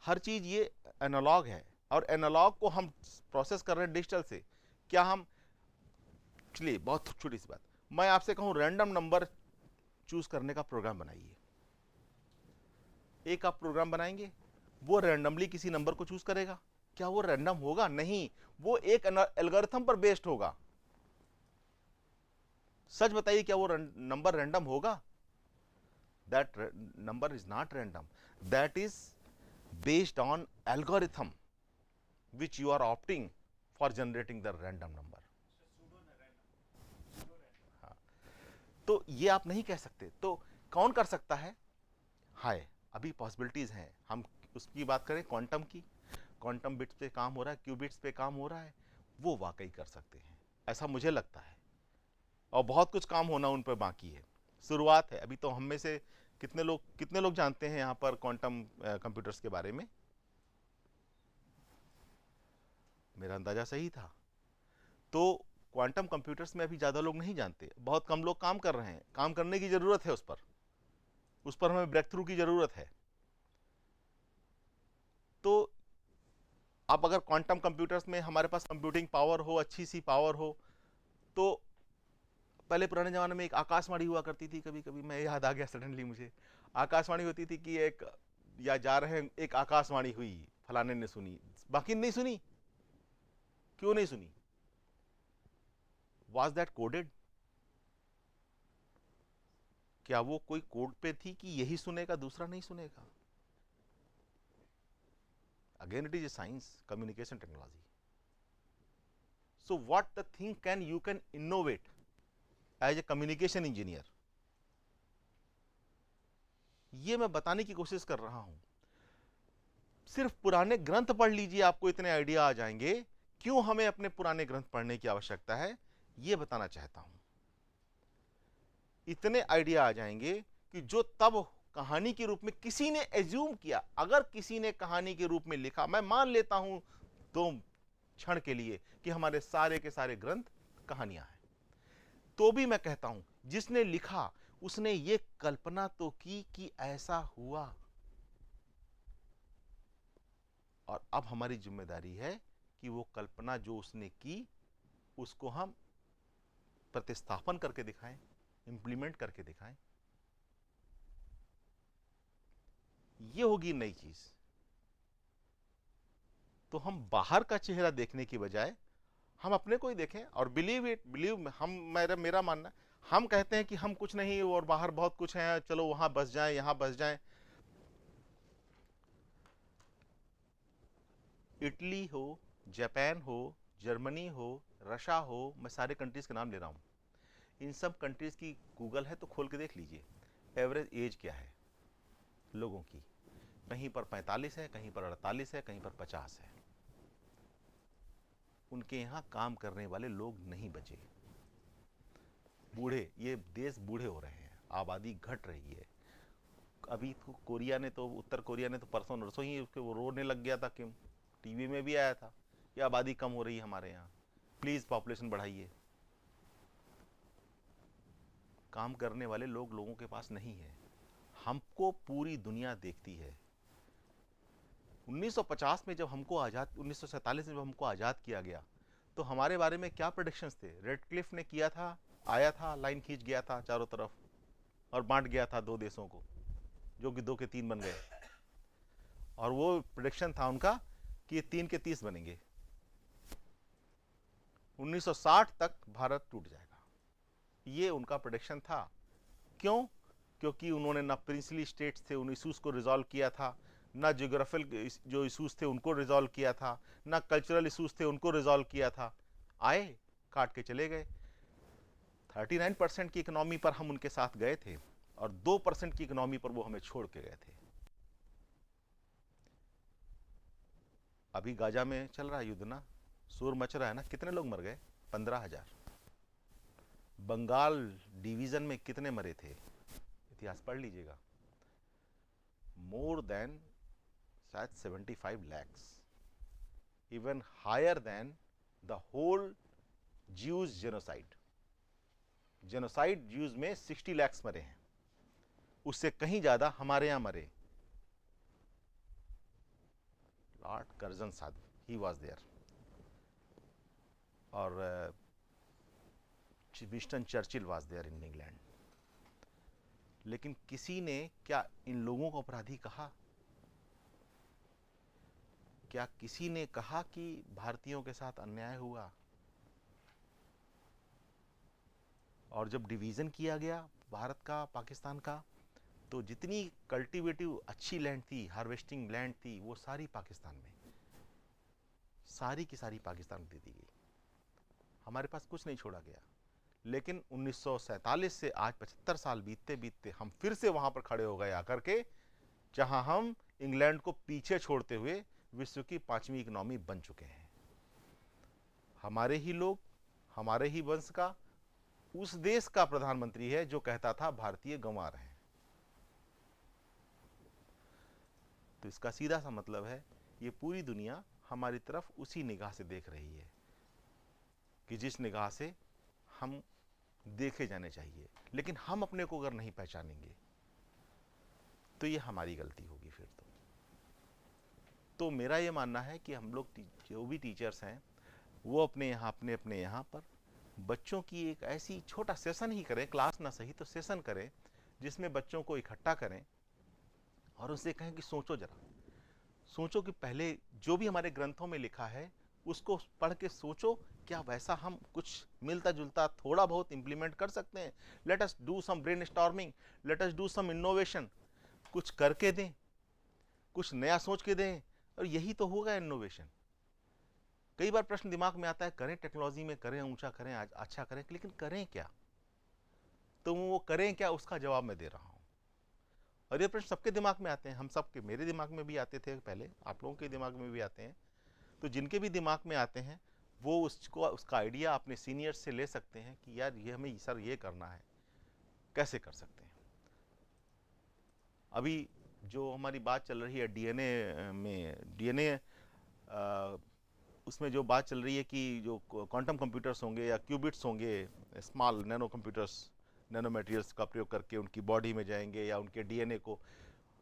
हर चीज ये एनालॉग है, और एनालॉग को हम प्रोसेस कर रहे हैं डिजिटल से। क्या हम, चलिए बहुत छोटी सी बात, मैं आपसे कहूं रैंडम नंबर चूज करने का प्रोग्राम बनाइए। एक आप प्रोग्राम बनाएंगे, वो रैंडमली किसी नंबर को चूज करेगा। क्या वो रैंडम होगा? नहीं, वो एक एल्गोरिथम पर बेस्ड होगा। सच बताइए, क्या वो नंबर रैंडम होगा? That number is not random, that is based on algorithm which you are opting for generating the random number. हाँ, तो ये आप नहीं कह सकते। तो कौन कर सकता है? हाय, अभी पॉसिबिलिटीज हैं। हम उसकी बात करें क्वांटम की, क्वांटम बिट्स पे काम हो रहा है, क्यूबिट्स पे काम हो रहा है, वो वाकई कर सकते हैं, ऐसा मुझे लगता है। और बहुत कुछ काम होना उन पर बाकी है, शुरुआत है। अभी तो हम में से कितने लोग जानते हैं यहाँ पर क्वांटम कंप्यूटर्स के बारे में? मेरा अंदाजा सही था। तो क्वांटम कंप्यूटर्स में अभी ज़्यादा लोग नहीं जानते, बहुत कम लोग काम कर रहे हैं। काम करने की ज़रूरत है, उस पर हमें ब्रेक थ्रू की ज़रूरत है। तो अब अगर क्वांटम कंप्यूटर्स में हमारे पास कंप्यूटिंग पावर हो, अच्छी सी पावर हो, तो पहले पुराने ज़माने में एक आकाशवाणी हुआ करती थी, कभी कभी मैं याद आ गया सडनली मुझे, आकाशवाणी होती थी कि एक या जा रहे हैं, एक आकाशवाणी हुई, फलाने ने सुनी, बाकी नहीं सुनी। क्यों नहीं सुनी? Was that coded? क्या वो कोई कोड पे थी कि यही सुनेगा, दूसरा नहीं सुनेगा? Again, it is a science, communication technology. So what the thing you can innovate as a communication engineer? ये मैं बताने की कोशिश कर रहा हूं। सिर्फ पुराने ग्रंथ पढ़ लीजिए, आपको इतने आइडिया आ जाएंगे। क्यों हमें अपने पुराने ग्रंथ पढ़ने की आवश्यकता है, ये बताना चाहता हूं। इतने आइडिया आ जाएंगे कि जो तब कहानी के रूप में किसी ने एज्यूम किया, अगर किसी ने कहानी के रूप में लिखा, मैं मान लेता हूं 2 क्षण के लिए कि हमारे सारे के सारे ग्रंथ कहानियां हैं, तो भी मैं कहता हूं जिसने लिखा उसने ये कल्पना तो की कि ऐसा हुआ। और अब हमारी जिम्मेदारी है कि वो कल्पना जो उसने की उसको हम प्रतिस्थापन करके दिखाएं, इंप्लीमेंट करके दिखाएं। ये होगी नई चीज। तो हम बाहर का चेहरा देखने की बजाय हम अपने को ही देखें। और बिलीव हम, मेरा मानना, हम कहते हैं कि हम कुछ नहीं और बाहर बहुत कुछ है, चलो वहां बस जाएं, यहां बस जाएं। इटली हो, जापान हो, जर्मनी हो, रशिया हो, मैं सारे कंट्रीज के नाम ले रहा हूं। इन सब कंट्रीज की गूगल है तो खोल के देख लीजिए, एवरेज एज क्या है लोगों की। कहीं पर 45 है, कहीं पर 48 है, कहीं पर 50 है। उनके यहां काम करने वाले लोग नहीं बचे। बूढ़े, ये देश बूढ़े हो रहे हैं, आबादी घट रही है। अभी तो कोरिया ने तो, उत्तर कोरिया ने तो परसों नरसों ही उसके वो रोने लग गया था, कि टीवी में भी आया था कि आबादी कम हो रही है हमारे यहाँ, प्लीज पॉपुलेशन बढ़ाइए। काम करने वाले लोगों के पास नहीं है। हमको पूरी दुनिया देखती है। 1950 में जब हमको आजाद, 1947 में जब हमको आजाद किया गया, तो हमारे बारे में क्या प्रेडिक्शंस थे? रेडक्लिफ ने किया था, आया था, लाइन खींच गया था चारों तरफ और बांट गया था 2 देशों को, जो कि 2 के 3 बन गए। और वो प्रेडिक्शन था उनका कि ये 3 के 30 बनेंगे। 1960 तक भारत टूट जाएगा, ये उनका प्रेडिक्शन था। क्यों? क्योंकि उन्होंने ना प्रिंसली स्टेट्स थे उन इशूज को रिजॉल्व किया था, ना जियोग्राफिकल जो इशूज थे उनको रिजॉल्व किया था, ना कल्चरल इशूज थे उनको रिजॉल्व किया था। आए, काट के चले गए। 39% की इकोनॉमी पर हम उनके साथ गए थे और 2% की इकोनॉमी पर वो हमें छोड़ के गए थे। अभी गाजा में चल रहा है युद्ध ना, शोर मच रहा है ना, कितने लोग मर गए? 15,000। बंगाल डिवीजन में कितने मरे थे? इतिहास पढ़ लीजिएगा। मोर देन शायद 75 lakhs, even higher than the whole Jews genocide. Genocide Jews में 60 lakhs मरे हैं, उससे कहीं ज्यादा हमारे यहां मरे। लॉर्ड कर्जन साहब, ही वाज देयर, और Winston Churchill was there in England. लेकिन किसी ने क्या इन लोगों को अपराधी कहा? क्या किसी ने कहा कि भारतीयों के साथ अन्याय हुआ? और जब डिवीजन किया गया भारत का, पाकिस्तान का, तो जितनी कल्टीवेटिव अच्छी लैंड थी, हार्वेस्टिंग लैंड थी, वो सारी पाकिस्तान में, सारी की सारी पाकिस्तान दे दी गई। हमारे पास कुछ नहीं छोड़ा गया। लेकिन 1947 से आज 75 साल बीतते बीतते हम फिर से वहां पर खड़े हो गए आकर के, जहां हम इंग्लैंड को पीछे छोड़ते हुए विश्व की 5वीं इकोनॉमी बन चुके हैं। हमारे ही लोग, हमारे ही वंश का, उस देश का प्रधानमंत्री है जो कहता था भारतीय गंवा रहे हैं। तो इसका सीधा सा मतलब है, ये पूरी दुनिया हमारी तरफ उसी निगाह से देख रही है कि जिस निगाह से हम देखे जाने चाहिए। लेकिन हम अपने को अगर नहीं पहचानेंगे तो ये हमारी गलती होगी फिर तो मेरा ये मानना है कि हम लोग जो भी टीचर्स हैं वो अपने यहाँ पर बच्चों की एक ऐसी छोटा सेशन ही करें, क्लास ना सही तो सेशन करें, जिसमें बच्चों को इकट्ठा करें और उनसे कहें कि सोचो जरा, सोचो कि पहले जो भी हमारे ग्रंथों में लिखा है उसको पढ़ के सोचो, क्या वैसा हम कुछ मिलता जुलता थोड़ा बहुत इंप्लीमेंट कर सकते हैं। Let us do some brainstorming, let us do some innovation, कुछ करके दें, कुछ नया सोच के दें, और यही तो होगा इनोवेशन। कई बार प्रश्न दिमाग में आता है, करें टेक्नोलॉजी में, करें ऊंचा करें, अच्छा करें, लेकिन करें क्या? तो वो करें क्या, उसका जवाब मैं दे रहा हूं। और ये प्रश्न सबके दिमाग में आते हैं, हम सबके, मेरे दिमाग में भी आते थे पहले, आप लोगों के दिमाग में भी आते हैं। तो जिनके भी दिमाग में आते हैं वो उसका आइडिया अपने सीनियर से ले सकते हैं कि यार ये हमें सर ये करना है, कैसे कर सकते हैं। अभी जो हमारी बात चल रही है डीएनए में, डीएनए उसमें जो बात चल रही है कि जो क्वांटम कंप्यूटर्स होंगे या क्यूबिट्स होंगे, small nano computers, nano materials का प्रयोग करके उनकी बॉडी में जाएंगे, या उनके डीएनए को,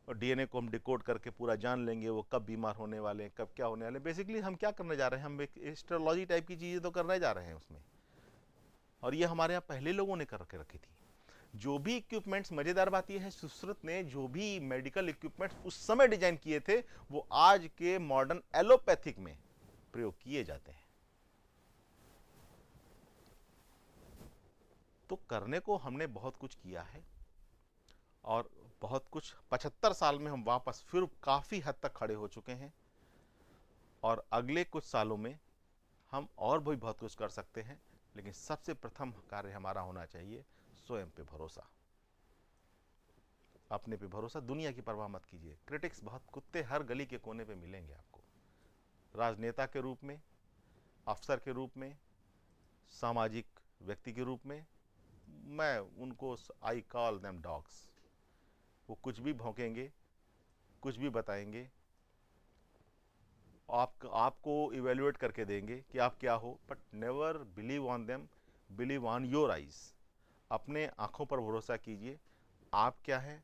और डीएनए को हम डिकोड करके पूरा जान लेंगे वो कब बीमार होने वाले हैं, कब क्या होने वाले हैं। बेसिकली हम क्या करने जा रहे हैं, हम एक एस्ट्रोलॉजी टाइप की चीज़ें तो करने जा रहे हैं उसमें, और ये हमारे यहाँ पहले लोगों ने करके रखी थी। जो भी इक्विपमेंट्स, मजेदार बात यह है, सुश्रुत ने जो भी मेडिकल इक्विपमेंट्स उस समय डिजाइन किए थे वो आज के मॉडर्न एलोपैथिक में प्रयोग किए जाते हैं। तो करने को हमने बहुत कुछ किया है, और बहुत कुछ 75 साल में हम वापस फिर काफी हद तक खड़े हो चुके हैं, और अगले कुछ सालों में हम और भी बहुत कुछ कर सकते हैं। लेकिन सबसे प्रथम कार्य हमारा होना चाहिए स्वयं पे भरोसा, अपने पे भरोसा। दुनिया की परवाह मत कीजिए। क्रिटिक्स बहुत, कुत्ते हर गली के कोने पे मिलेंगे आपको, राजनेता के रूप में, अफसर के रूप में, सामाजिक व्यक्ति के रूप में। मैं उनको, आई कॉल देम डॉग्स। वो कुछ भी भौंकेंगे, कुछ भी बताएंगे, आपको इवेल्युएट करके देंगे कि आप क्या हो, but never believe on them, believe on your eyes. अपने आंखों पर भरोसा कीजिए। आप क्या हैं,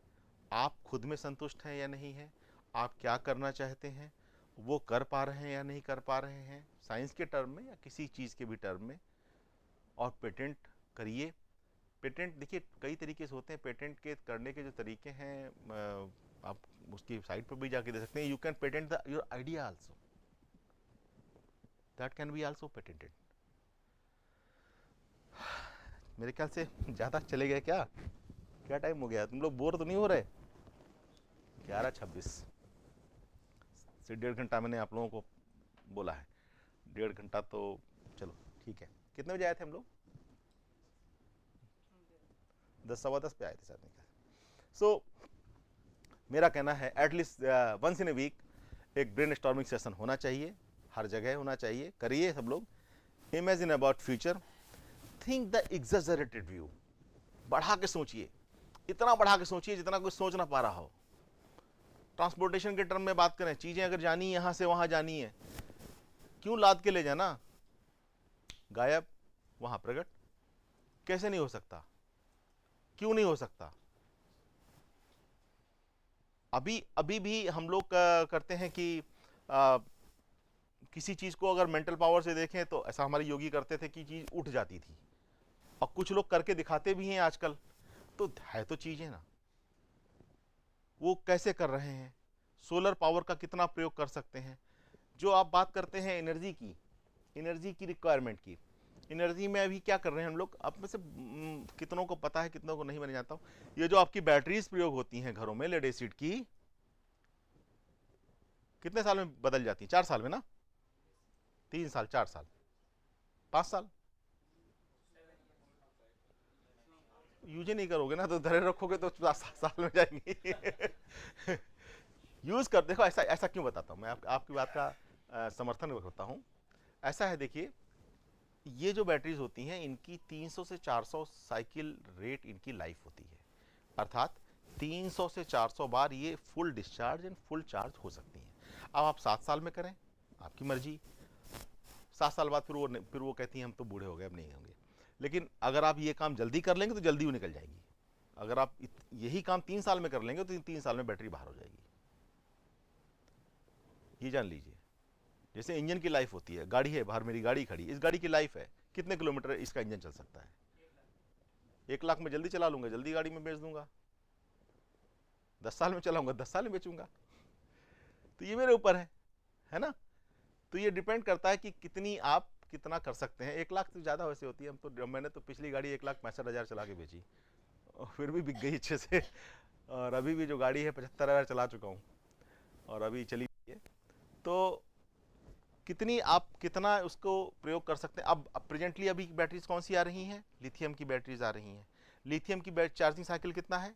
आप खुद में संतुष्ट हैं या नहीं हैं, आप क्या करना चाहते हैं, वो कर पा रहे हैं या नहीं कर पा रहे हैं, साइंस के टर्म में या किसी चीज़ के भी टर्म में। और पेटेंट करिए। पेटेंट देखिए कई तरीके से होते हैं, पेटेंट के करने के जो तरीके हैं, आप उसकी साइट पर भी जाके दे सकते हैं। You can patent your idea also, that can be also patented. मेरे ख्याल से ज़्यादा चले गए क्या? क्या टाइम हो गया? तुम लोग बोर तो नहीं हो रहे? 11:26 से 1.5 घंटा मैंने आप लोगों को बोला है, 1.5 घंटा तो चलो ठीक है। कितने बजे आए थे हम लोग? 10, सवा 10 पे आए थे शायद। सो मेरा कहना है at least once in a week एक ब्रेन स्टॉर्मिंग सेशन होना चाहिए, हर जगह होना चाहिए। करिए सब लोग। Imagine about future, think the exaggerated view. बढ़ा के सोचिए, इतना बढ़ा के सोचिए जितना कोई सोच ना पा रहा हो। ट्रांसपोर्टेशन के टर्म में बात करें, चीजें अगर जानी है, यहां से वहां जानी है, क्यों लाद के ले जाना? गायब वहां प्रकट। कैसे नहीं हो सकता? क्यों नहीं हो सकता? अभी भी हम लोग करते हैं कि किसी चीज को अगर मेंटल पावर से देखें तो ऐसा हमारे योगी करते थे कि चीज उठ जाती थी, और कुछ लोग करके दिखाते भी हैं आजकल। तो है तो चीजें ना, वो कैसे कर रहे हैं? सोलर पावर का कितना प्रयोग कर सकते हैं? जो आप बात करते हैं एनर्जी की रिक्वायरमेंट की, एनर्जी में अभी क्या कर रहे हैं हम लोग? आप में से कितनों को पता है, कितनों को नहीं, मैं जानता हूं। ये जो आपकी बैटरीज प्रयोग होती हैं घरों में, लेड एसिड की, कितने साल में बदल जाती हैं? 4 साल में ना? 3 साल, 4 साल, 5 साल? यूज ही नहीं करोगे ना, तो धरे रखोगे तो 7 साल में जाएंगी। यूज कर देखो। ऐसा क्यों बताता हूं मैं, आपकी बात का समर्थन करता हूं। ऐसा है, देखिए ये जो बैटरीज होती हैं इनकी 300 से 400 साइकिल रेट इनकी लाइफ होती है, अर्थात 300 से 400 बार ये full discharge and full charge हो सकती हैं। अब आप 7 साल में करें, आपकी मर्जी। 7 साल बाद फिर वो कहती हैं हम तो बूढ़े हो गए, अब नहीं होंगे। लेकिन अगर आप ये काम जल्दी कर लेंगे तो जल्दी वो निकल जाएगी। अगर आप यही काम 3 साल में कर लेंगे तो 3 साल में बैटरी बाहर हो जाएगी। ये जान लीजिए। जैसे इंजन की लाइफ होती है, गाड़ी है बाहर, मेरी गाड़ी खड़ी, इस गाड़ी की लाइफ है कितने किलोमीटर इसका इंजन चल सकता है? 1 लाख में जल्दी चला लूंगा, जल्दी गाड़ी में बेच दूंगा। 10 साल में चलाऊंगा, 10 साल में बेचूंगा। तो ये मेरे ऊपर है ना। तो ये डिपेंड करता है कि कितनी आप कितना कर सकते हैं। 1 लाख तो ज़्यादा वैसे होती है। मैंने तो पिछली गाड़ी 1,65,000 चला के बेची और फिर भी बिक गई अच्छे से। और अभी भी जो गाड़ी है 75,000 चला चुका हूँ और अभी चली है। तो कितना उसको प्रयोग कर सकते हैं। अब प्रेजेंटली अभी बैटरीज कौन सी आ रही हैं? लिथियम की बैटरीज आ रही हैं। लिथियम की चार्जिंग साइकिल कितना है?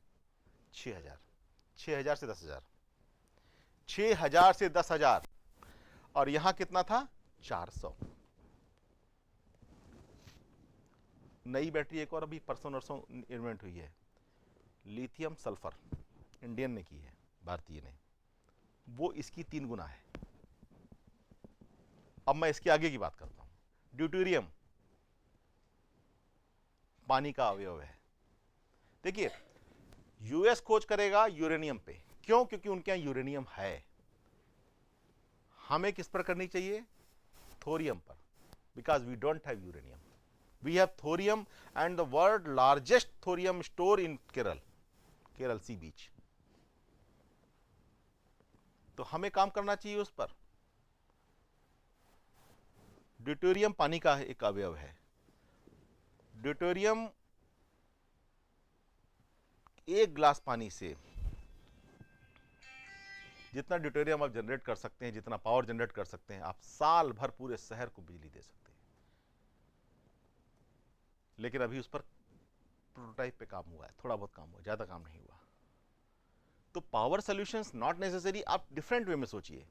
6,000 से 10,000 6,000 से 10,000। और यहां कितना था? 400। नई बैटरी एक और अभी परसों नरसों इन्वेंट हुई है, लिथियम सल्फर, इंडियन ने की है, भारतीय ने। वो इसकी 3 गुना है। अब मैं इसके आगे की बात करता हूं। ड्यूटेरियम पानी का अवयव है। देखिए, यूएस खोज करेगा यूरेनियम पे। क्यों? क्योंकि उनके यहां यूरेनियम है। हमें किस पर करनी चाहिए? थोरियम पर, because we don't have uranium. We have thorium and the world largest thorium store in Kerala sea beach. तो हमें काम करना चाहिए उस पर। ड्यूटेरियम पानी का एक अवयव है। ड्यूटेरियम 1 गिलास पानी से जितना ड्यूटेरियम आप जनरेट कर सकते हैं, जितना पावर जनरेट कर सकते हैं, आप साल भर पूरे शहर को बिजली दे सकते हैं। लेकिन अभी उस पर प्रोटोटाइप पे काम हुआ है, थोड़ा बहुत काम हुआ, ज्यादा काम नहीं हुआ। तो पावर सॉल्यूशंस नॉट नेसेसरी, आप डिफरेंट वे में सोचिए।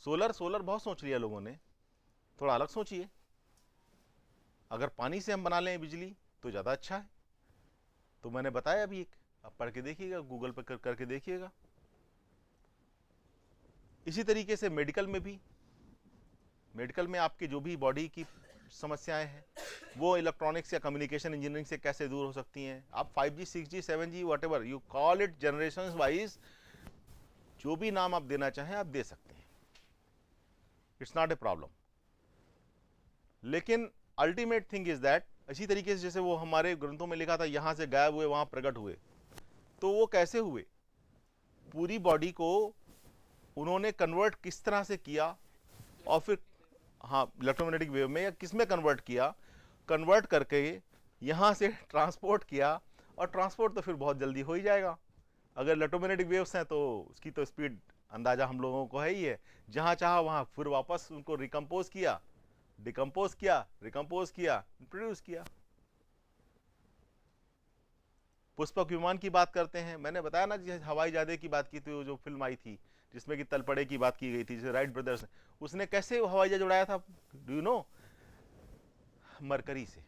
सोलर बहुत सोच लिया लोगों ने, थोड़ा अलग सोचिए। अगर पानी से हम बना लें बिजली तो ज्यादा अच्छा है। तो मैंने बताया अभी एक, आप पढ़ के देखिएगा, गूगल पर करके देखिएगा। इसी तरीके से मेडिकल में आपके जो भी बॉडी की समस्याएं हैं वो इलेक्ट्रॉनिक्स या कम्युनिकेशन इंजीनियरिंग से कैसे दूर हो सकती हैं। आप 5G 6G 7G whatever you call it, generations wise जो भी नाम आप देना चाहें आप दे सकते हैं, इट्स नॉट ए प्रॉब्लम। लेकिन अल्टीमेट थिंग इज दैट, इसी तरीके से जैसे वो हमारे ग्रंथों में लिखा था, यहां से गायब हुए वहां प्रकट हुए, तो वो कैसे हुए? पूरी बॉडी को उन्होंने कन्वर्ट किस तरह से किया, और फिर हाँ इलेक्ट्रोमैग्नेटिक वेव में, या किस में कन्वर्ट किया, कन्वर्ट करके यहां से ट्रांसपोर्ट किया। और ट्रांसपोर्ट तो फिर बहुत जल्दी हो ही जाएगा। अगर इलेक्ट्रोमैग्नेटिक वेव्स हैं तो उसकी तो स्पीड अंदाजा हम लोगों को है ही है। जहां चाहा वहां फिर वापस उनको रिकम्पोज किया, डिकम्पोज किया, रिकम्पोज किया, प्रोड्यूस किया। पुष्पक विमान की बात करते हैं, मैंने बताया ना हवाई जहाज की बात की थी, जो फिल्म आई थी जिसमें कि तलपड़े की बात की गई थी, जैसे राइट ब्रदर्स, उसने कैसे हवाई जहाज उड़ाया था? Do you know? मरकरी से।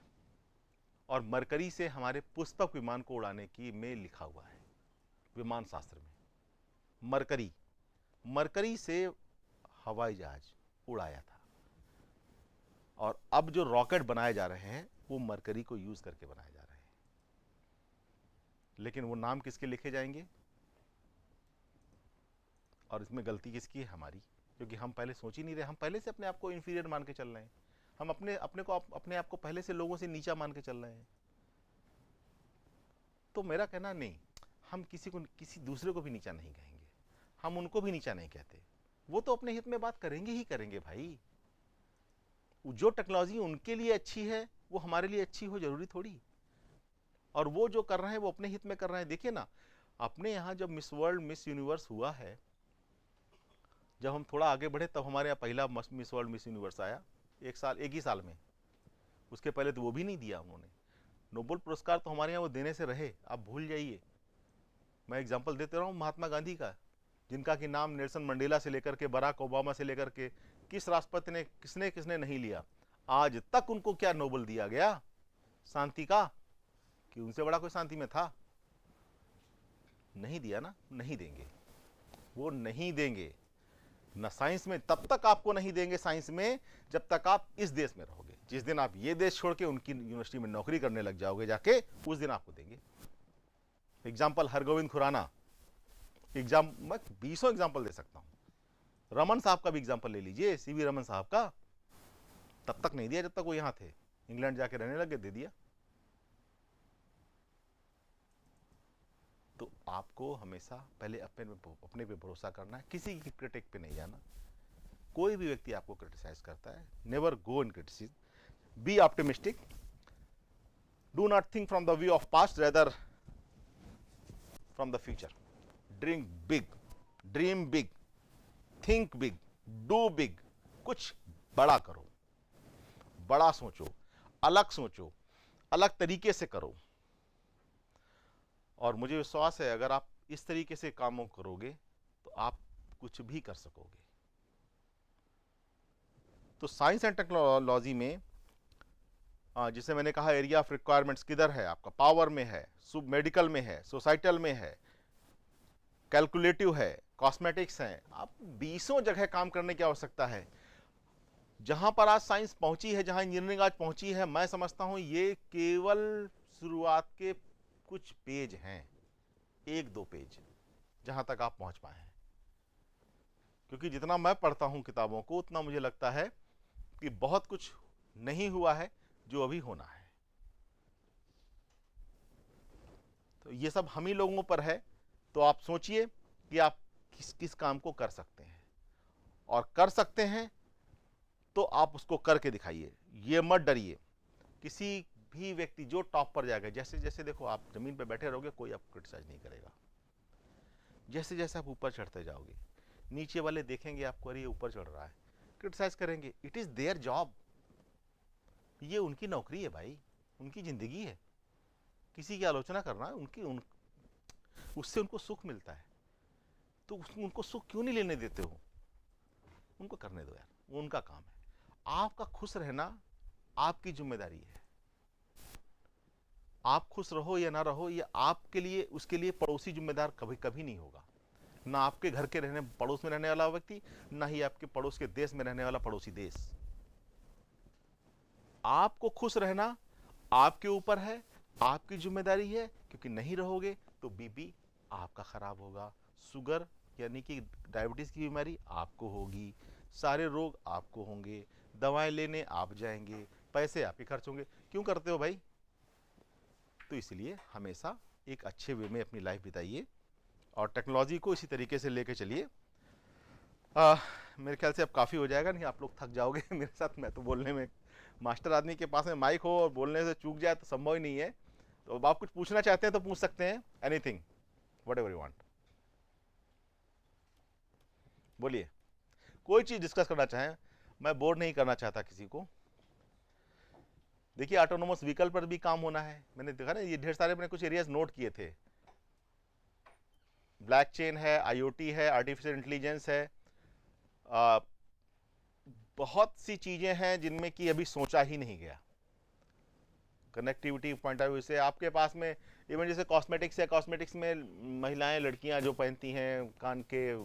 और मरकरी से हमारे पुष्पक विमान को उड़ाने की में लिखा हुआ है विमान शास्त्र में। मरकरी से हवाई जहाज उड़ाया था। और अब जो रॉकेट बनाए जा रहे हैं वो मरकरी को यूज करके बनाए जा रहे हैं। लेकिन वो नाम किसके लिखे जाएंगे? और इसमें गलती किसकी है? हमारी, क्योंकि हम पहले सोच ही नहीं रहे। हम पहले से अपने आप को इंफीरियर मान के चल रहे हैं। हम अपने आप को पहले से लोगों से नीचा मान के चल रहे हैं। तो मेरा कहना, नहीं, हम किसी दूसरे को भी नीचा नहीं कहेंगे, हम उनको भी नीचा नहीं कहते। वो तो अपने हित में बात करेंगे ही करेंगे भाई। जो टेक्नोलॉजी उनके लिए अच्छी है वो हमारे लिए अच्छी हो जरूरी थोड़ी। और वो जो कर रहे हैं वो अपने हित में कर रहे हैं। देखिए ना, अपने यहाँ जब मिस वर्ल्ड मिस यूनिवर्स हुआ है, जब हम थोड़ा आगे बढ़े तब हमारे यहाँ पहला मिस वर्ल्ड मिस यूनिवर्स आया, एक ही साल में। उसके पहले तो वो भी नहीं दिया उन्होंने। नोबेल पुरस्कार तो हमारे यहाँ वो देने से रहे, आप भूल जाइए। मैं एग्जांपल देते रहा हूँ महात्मा गांधी का, जिनका कि नाम नेल्सन मंडेला से लेकर के बराक ओबामा से लेकर के किस राष्ट्रपति ने किसने नहीं लिया। आज तक उनको क्या नोबेल दिया गया शांति का? कि उनसे बड़ा कोई शांति में था? नहीं दिया ना, नहीं देंगे, वो नहीं देंगे ना साइंस में। तब तक आपको नहीं देंगे साइंस में जब तक आप इस देश में रहोगे। जिस दिन आप ये देश छोड़ के उनकी यूनिवर्सिटी में नौकरी करने लग जाओगे जाके, उस दिन आपको देंगे। एग्जाम्पल हरगोविंद खुराना, मैं 20 एग्जाम्पल दे सकता हूं। रमन साहब का भी एग्जाम्पल ले लीजिए, सीवी रमन साहब का। तब तक नहीं दिया जब तक वो यहां थे। इंग्लैंड जाके रहने लगे, दे दिया। तो आपको हमेशा पहले अपने पे भरोसा करना है, किसी की क्रिटिक पे नहीं जाना। कोई भी व्यक्ति आपको क्रिटिसाइज करता है, never go in criticism, be optimistic, do not think from the view of past, rather from the future. Dream big, dream big, think big, do big. कुछ बड़ा करो, बड़ा सोचो, अलग तरीके से करो। और मुझे विश्वास है अगर आप इस तरीके से कामों करोगे तो आप कुछ भी कर सकोगे। तो साइंस एंड टेक्नोलॉजी में जिसे मैंने कहा एरिया ऑफ रिक्वायरमेंट्स किधर है, आपका पावर में है, मेडिकल में है, सोसाइटल में है, कैलकुलेटिव है, कॉस्मेटिक्स है। आप 20 जगह काम करने की आवश्यकता है। जहां पर आज साइंस पहुंची है, जहां इंजीनियरिंग आज पहुंची है, मैं समझता हूं ये केवल शुरुआत के कुछ पेज हैं, 1-2 पेज, जहां तक आप पहुंच पाए हैं। क्योंकि जितना मैं पढ़ता हूं किताबों को, उतना मुझे लगता है कि बहुत कुछ नहीं हुआ है जो अभी होना है। तो ये सब हम ही लोगों पर है। तो आप सोचिए कि आप किस किस काम को कर सकते हैं, और कर सकते हैं तो आप उसको करके दिखाइए। ये मत डरिए, किसी भी व्यक्ति जो टॉप पर जाएगा, जैसे जैसे देखो आप जमीन पर बैठे रहोगे कोई आपको क्रिटिसाइज नहीं करेगा। जैसे जैसे आप ऊपर चढ़ते जाओगे, नीचे वाले देखेंगे आपको, अरे ये ऊपर चढ़ रहा है, क्रिटिसाइज करेंगे। इट इज देयर जॉब, ये उनकी नौकरी है भाई, उनकी जिंदगी है। किसी की आलोचना करना उससे उनको सुख मिलता है, तो उनको सुख क्यों नहीं लेने देते हो? उनको करने दो यार, वो उनका काम है। आपका खुश रहना आपकी जिम्मेदारी है। आप खुश रहो या ना रहो, ये आपके लिए, उसके लिए पड़ोसी जिम्मेदार कभी कभी नहीं होगा। ना आपके घर के पड़ोस में रहने वाला व्यक्ति, ना ही आपके पड़ोस के देश में रहने वाला पड़ोसी देश। आपको खुश रहना आपके ऊपर है, आपकी जिम्मेदारी है। क्योंकि नहीं रहोगे तो बीपी आपका खराब होगा, शुगर यानी कि डायबिटीज की बीमारी आपको होगी, सारे रोग आपको होंगे, दवाएं लेने आप जाएंगे, पैसे आपके खर्च होंगे। क्यों करते हो भाई? तो इसलिए हमेशा एक अच्छे वे में अपनी लाइफ बिताइए और टेक्नोलॉजी को इसी तरीके से लेके चलिए। मेरे ख्याल से अब काफ़ी हो जाएगा, नहीं आप लोग थक जाओगे मेरे साथ। मैं तो बोलने में, मास्टर आदमी के पास में माइक हो और बोलने से चूक जाए तो संभव ही नहीं है। तो अब आप कुछ पूछना चाहते हैं तो पूछ सकते हैं, एनीथिंग, व्हाटएवर यू वांट, बोलिए। कोई चीज़ डिस्कस करना चाहें, मैं बोर नहीं करना चाहता किसी को। देखिए ऑटोनोमस व्हीकल पर भी काम होना है, मैंने देखा ना, ये ढेर सारे मैंने कुछ एरियाज नोट किए थे। ब्लॉकचेन है, आईओटी है, आर्टिफिशियल इंटेलिजेंस है, बहुत सी चीजें हैं जिनमें कि अभी सोचा ही नहीं गया। कनेक्टिविटी पॉइंट ऑफ व्यू से आपके पास में इवन जैसे कॉस्मेटिक्स है, कॉस्मेटिक्स में महिलाएं, लड़कियां जो पहनती हैं कान के,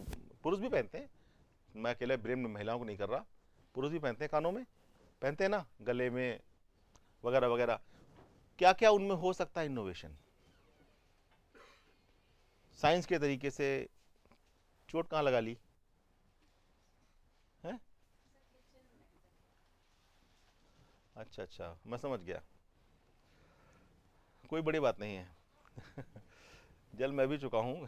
पुरुष भी पहनते हैं, मैं अकेले ब्रेन में महिलाओं को नहीं कर रहा, पुरुष भी पहनते हैं, कानों में पहनते हैं ना, गले में वगैरह वगैरह। क्या क्या उनमें हो सकता है इनोवेशन साइंस के तरीके से? चोट कहाँ लगा ली है? अच्छा अच्छा, मैं समझ गया, कोई बड़ी बात नहीं है जल मैं भी चुका हूँ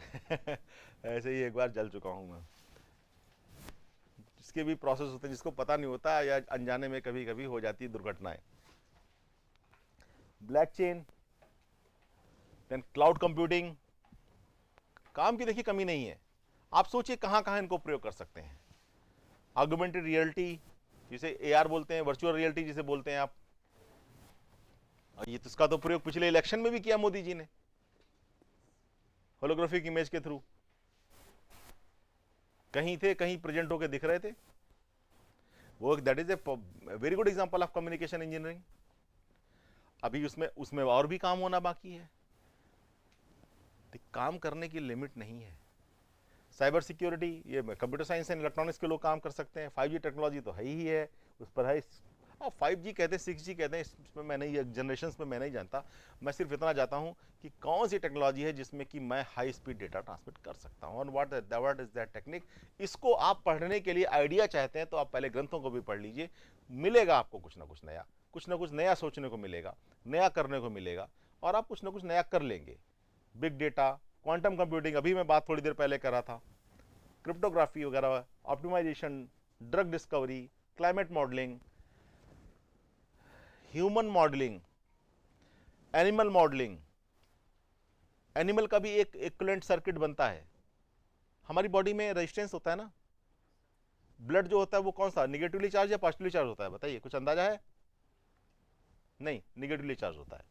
ऐसे ही एक बार जल चुका हूँ मैं। इसके भी प्रोसेस होते हैं जिसको पता नहीं होता, या अनजाने में कभी कभी हो जाती है दुर्घटनाएं। ब्लॉकचेन, देन क्लाउड कंप्यूटिंग, काम की देखिए कमी नहीं है। आप सोचिए कहाँ कहाँ इनको प्रयोग कर सकते हैं। ऑगमेंटेड रियलिटी जिसे एआर बोलते हैं, वर्चुअल रियलिटी जिसे बोलते हैं आप, और ये तो इसका तो प्रयोग पिछले इलेक्शन में भी किया मोदी जी ने, होलोग्राफिक इमेज के थ्रू। कहीं थे, कहीं प्रेजेंट होकर दिख रहे थे वो। That is a very good example of communication engineering. अभी उसमें और भी काम होना बाकी है। तो काम करने की लिमिट नहीं है। साइबर सिक्योरिटी, ये कंप्यूटर साइंस एंड इलेक्ट्रॉनिक्स के लोग काम कर सकते हैं। 5G टेक्नोलॉजी तो है ही है, उस पर है। और 5G कहते हैं, 6G कहते हैं, इसमें मैं नहीं, जनरेशंस में मैं नहीं जानता। मैं सिर्फ इतना जानता हूं कि कौन सी टेक्नोलॉजी है जिसमें कि मैं हाई स्पीड डेटा ट्रांसमिट कर सकता हूं, और व्हाट इज दैट टेक्निक। इसको आप पढ़ने के लिए आइडिया चाहते हैं तो आप पहले ग्रंथों को भी पढ़ लीजिए, मिलेगा आपको कुछ ना कुछ नया, कुछ ना कुछ नया सोचने को मिलेगा, नया करने को मिलेगा, और आप कुछ ना कुछ नया कर लेंगे। बिग डेटा, क्वांटम कंप्यूटिंग, अभी मैं बात थोड़ी देर पहले कर रहा था, क्रिप्टोग्राफी वगैरह, optimisation, drug discovery, climate modelling, human modelling, animal modelling. Animal का भी एक इक्विवेलेंट सर्किट बनता है। हमारी बॉडी में रेजिस्टेंस होता है ना, ब्लड जो होता है वो कौन सा, निगेटिवली चार्ज या पॉजिटिवली चार्ज होता है, बताइए, कुछ अंदाजा है? नहीं, निगेटिवली चार्ज होता है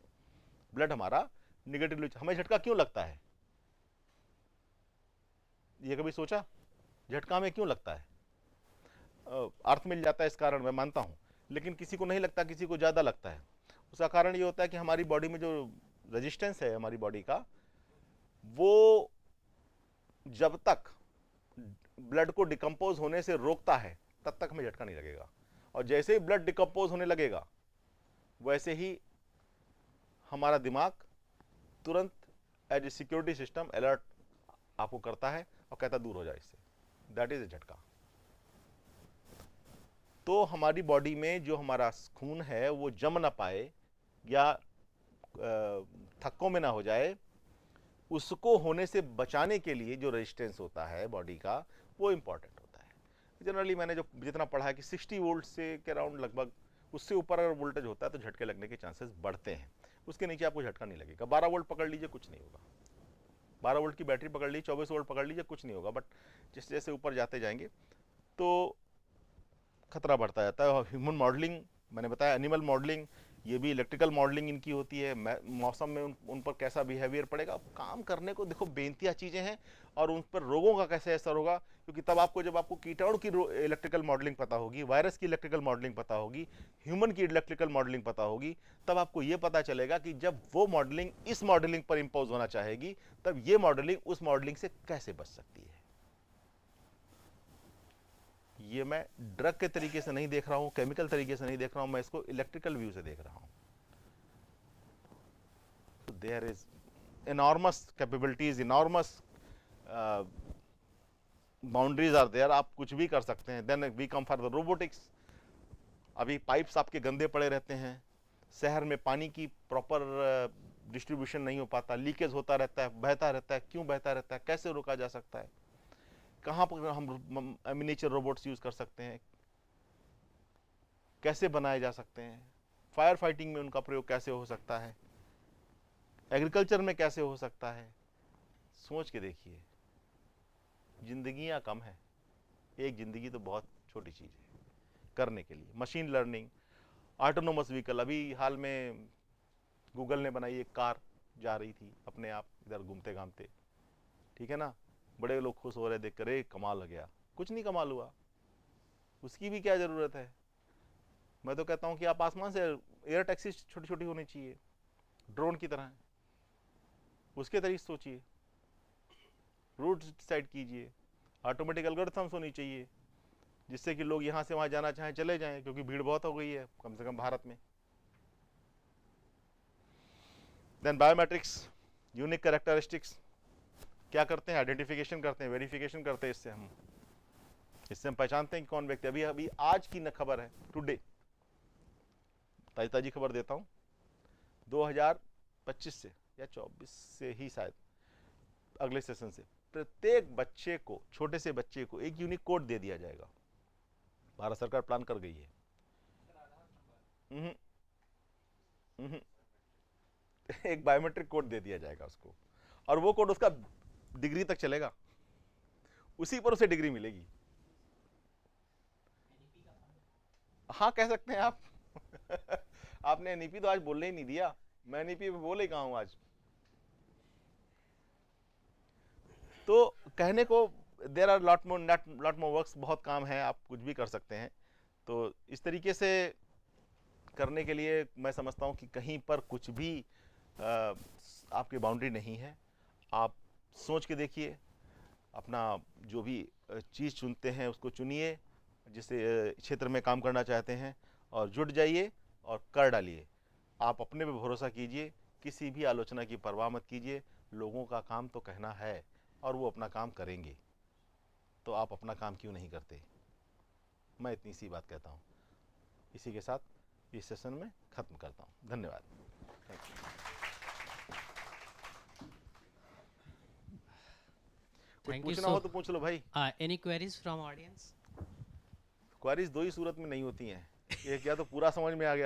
ब्लड हमारा, निगेटिवली। हमें झटका क्यों लगता है, ये कभी सोचा? झटका हमें क्यों लगता है? अर्थ मिल जाता है इस कारण, मैं मानता हूं, लेकिन किसी को नहीं लगता, किसी को ज्यादा लगता है। उसका कारण ये होता है कि हमारी बॉडी में जो रेजिस्टेंस है हमारी बॉडी का, वो जब तक ब्लड को डिकम्पोज होने से रोकता है तब तक हमें झटका नहीं लगेगा, और जैसे ही ब्लड डिकम्पोज होने लगेगा वैसे ही हमारा दिमाग तुरंत as a security system alert आपको करता है और कहता दूर हो जाए इससे। दैट इज ए झटका। तो हमारी बॉडी में जो हमारा खून है वो जम ना पाए या थक्कों में ना हो जाए, उसको होने से बचाने के लिए जो रेजिस्टेंस होता है बॉडी का, वो इंपॉर्टेंट होता है। जनरली मैंने जो जितना पढ़ा है कि 60 वोल्ट से के अराउंड, लगभग उससे ऊपर अगर वोल्टेज होता है तो झटके लगने के चांसेस बढ़ते हैं। उसके नीचे आपको झटका नहीं लगेगा। 12 वोल्ट पकड़ लीजिए, कुछ नहीं होगा। 12 वोल्ट की बैटरी पकड़ लीजिए, 24 वोल्ट पकड़ लीजिए, कुछ नहीं होगा। बट जैसे जैसे ऊपर जाते जाएंगे तो खतरा बढ़ता जाता है। और ह्यूमन मॉडलिंग मैंने बताया, एनिमल मॉडलिंग, ये भी इलेक्ट्रिकल मॉडलिंग इनकी होती है। मौसम में उन पर कैसा बिहेवियर पड़ेगा, काम करने को देखो बेनतिया चीज़ें हैं, और उन पर रोगों का कैसे असर होगा, क्योंकि तब आपको, जब आपको कीटाणु की इलेक्ट्रिकल मॉडलिंग पता होगी, वायरस की इलेक्ट्रिकल मॉडलिंग पता होगी, ह्यूमन की इलेक्ट्रिकल मॉडलिंग पता होगी, तब आपको ये पता चलेगा कि जब वो मॉडलिंग इस मॉडलिंग पर इम्पोज होना चाहेगी, तब ये मॉडलिंग उस मॉडलिंग से कैसे बच सकती है। ये मैं ड्रग के तरीके से नहीं देख रहा हूं, केमिकल तरीके से नहीं देख रहा हूं, मैं इसको इलेक्ट्रिकल व्यू से देख रहा हूं। There is enormous capabilities, enormous boundaries are there, आप कुछ भी कर सकते हैं। Then we come for the robotics. अभी पाइप्स आपके गंदे पड़े रहते हैं, शहर में पानी की प्रॉपर डिस्ट्रीब्यूशन नहीं हो पाता, लीकेज होता रहता है, बहता रहता है। क्यों बहता रहता है, कैसे रोका जा सकता है, कहाँ पर हम मिनिएचर रोबोट्स यूज कर सकते हैं, कैसे बनाए जा सकते हैं, फायर फाइटिंग में उनका प्रयोग कैसे हो सकता है, एग्रीकल्चर में कैसे हो सकता है। सोच के देखिए, जिंदगियां कम है, एक जिंदगी तो बहुत छोटी चीज है करने के लिए। मशीन लर्निंग, ऑटोनोमस व्हीकल, अभी हाल में गूगल ने बनाई एक कार, जा रही थी अपने आप इधर घूमते घामते, ठीक है ना, बड़े लोग खुश हो रहे देख कर, कमाल हो गया। कुछ नहीं कमाल हुआ, उसकी भी क्या जरूरत है। मैं तो कहता हूं कि आप आसमान से एयर टैक्सी छोटी छोटी होनी चाहिए, ड्रोन की तरह, उसके तरीके से सोचिए, रूट डिसाइड कीजिए, ऑटोमेटिक एल्गोरिथम्स होनी चाहिए, जिससे कि लोग यहाँ से वहाँ जाना चाहें चले जाएं, क्योंकि भीड़ बहुत हो गई है कम से कम भारत में। देन बायोमेट्रिक्स, यूनिक कैरेक्टरिस्टिक्स, क्या करते हैं, आइडेंटिफिकेशन करते हैं, वेरिफिकेशन करते हैं। इससे हम पहचानते हैं कि कौन व्यक्ति। अभी आज की न खबर है, टुडे ताजी ताजी खबर देता हूँ, 2025 से या 24 से ही शायद, अगले सेशन से प्रत्येक बच्चे को, छोटे से बच्चे को एक यूनिक कोड दे दिया जाएगा। भारत सरकार प्लान कर गई है। एक बायोमेट्रिक कोड दे दिया जाएगा उसको, और वो कोड उसका डिग्री तक चलेगा, उसी पर उसे डिग्री मिलेगी। हाँ कह सकते हैं आप। आपने एनईपी तो आज बोलने ही नहीं दिया, मैं एनईपी पे बोले कहाँ हूं आज। तो कहने को there are lot more works, बहुत काम है, आप कुछ भी कर सकते हैं। तो इस तरीके से करने के लिए मैं समझता हूं कि कहीं पर कुछ भी आपकी बाउंड्री नहीं है। आप सोच के देखिए, अपना जो भी चीज़ चुनते हैं उसको चुनिए, जिस क्षेत्र में काम करना चाहते हैं, और जुट जाइए और कर डालिए। आप अपने पे भरोसा कीजिए, किसी भी आलोचना की परवाह मत कीजिए। लोगों का काम तो कहना है और वो अपना काम करेंगे, तो आप अपना काम क्यों नहीं करते। मैं इतनी सी बात कहता हूँ। इसी के साथ इस सेशन में खत्म करता हूँ। धन्यवाद। कुछ Thank you पूछना हो so. तो पूछ लो भाई। Any queries from audience? Queries दो ही सूरत में नहीं होती हैं, एक या तो पूरा समझ में आ गया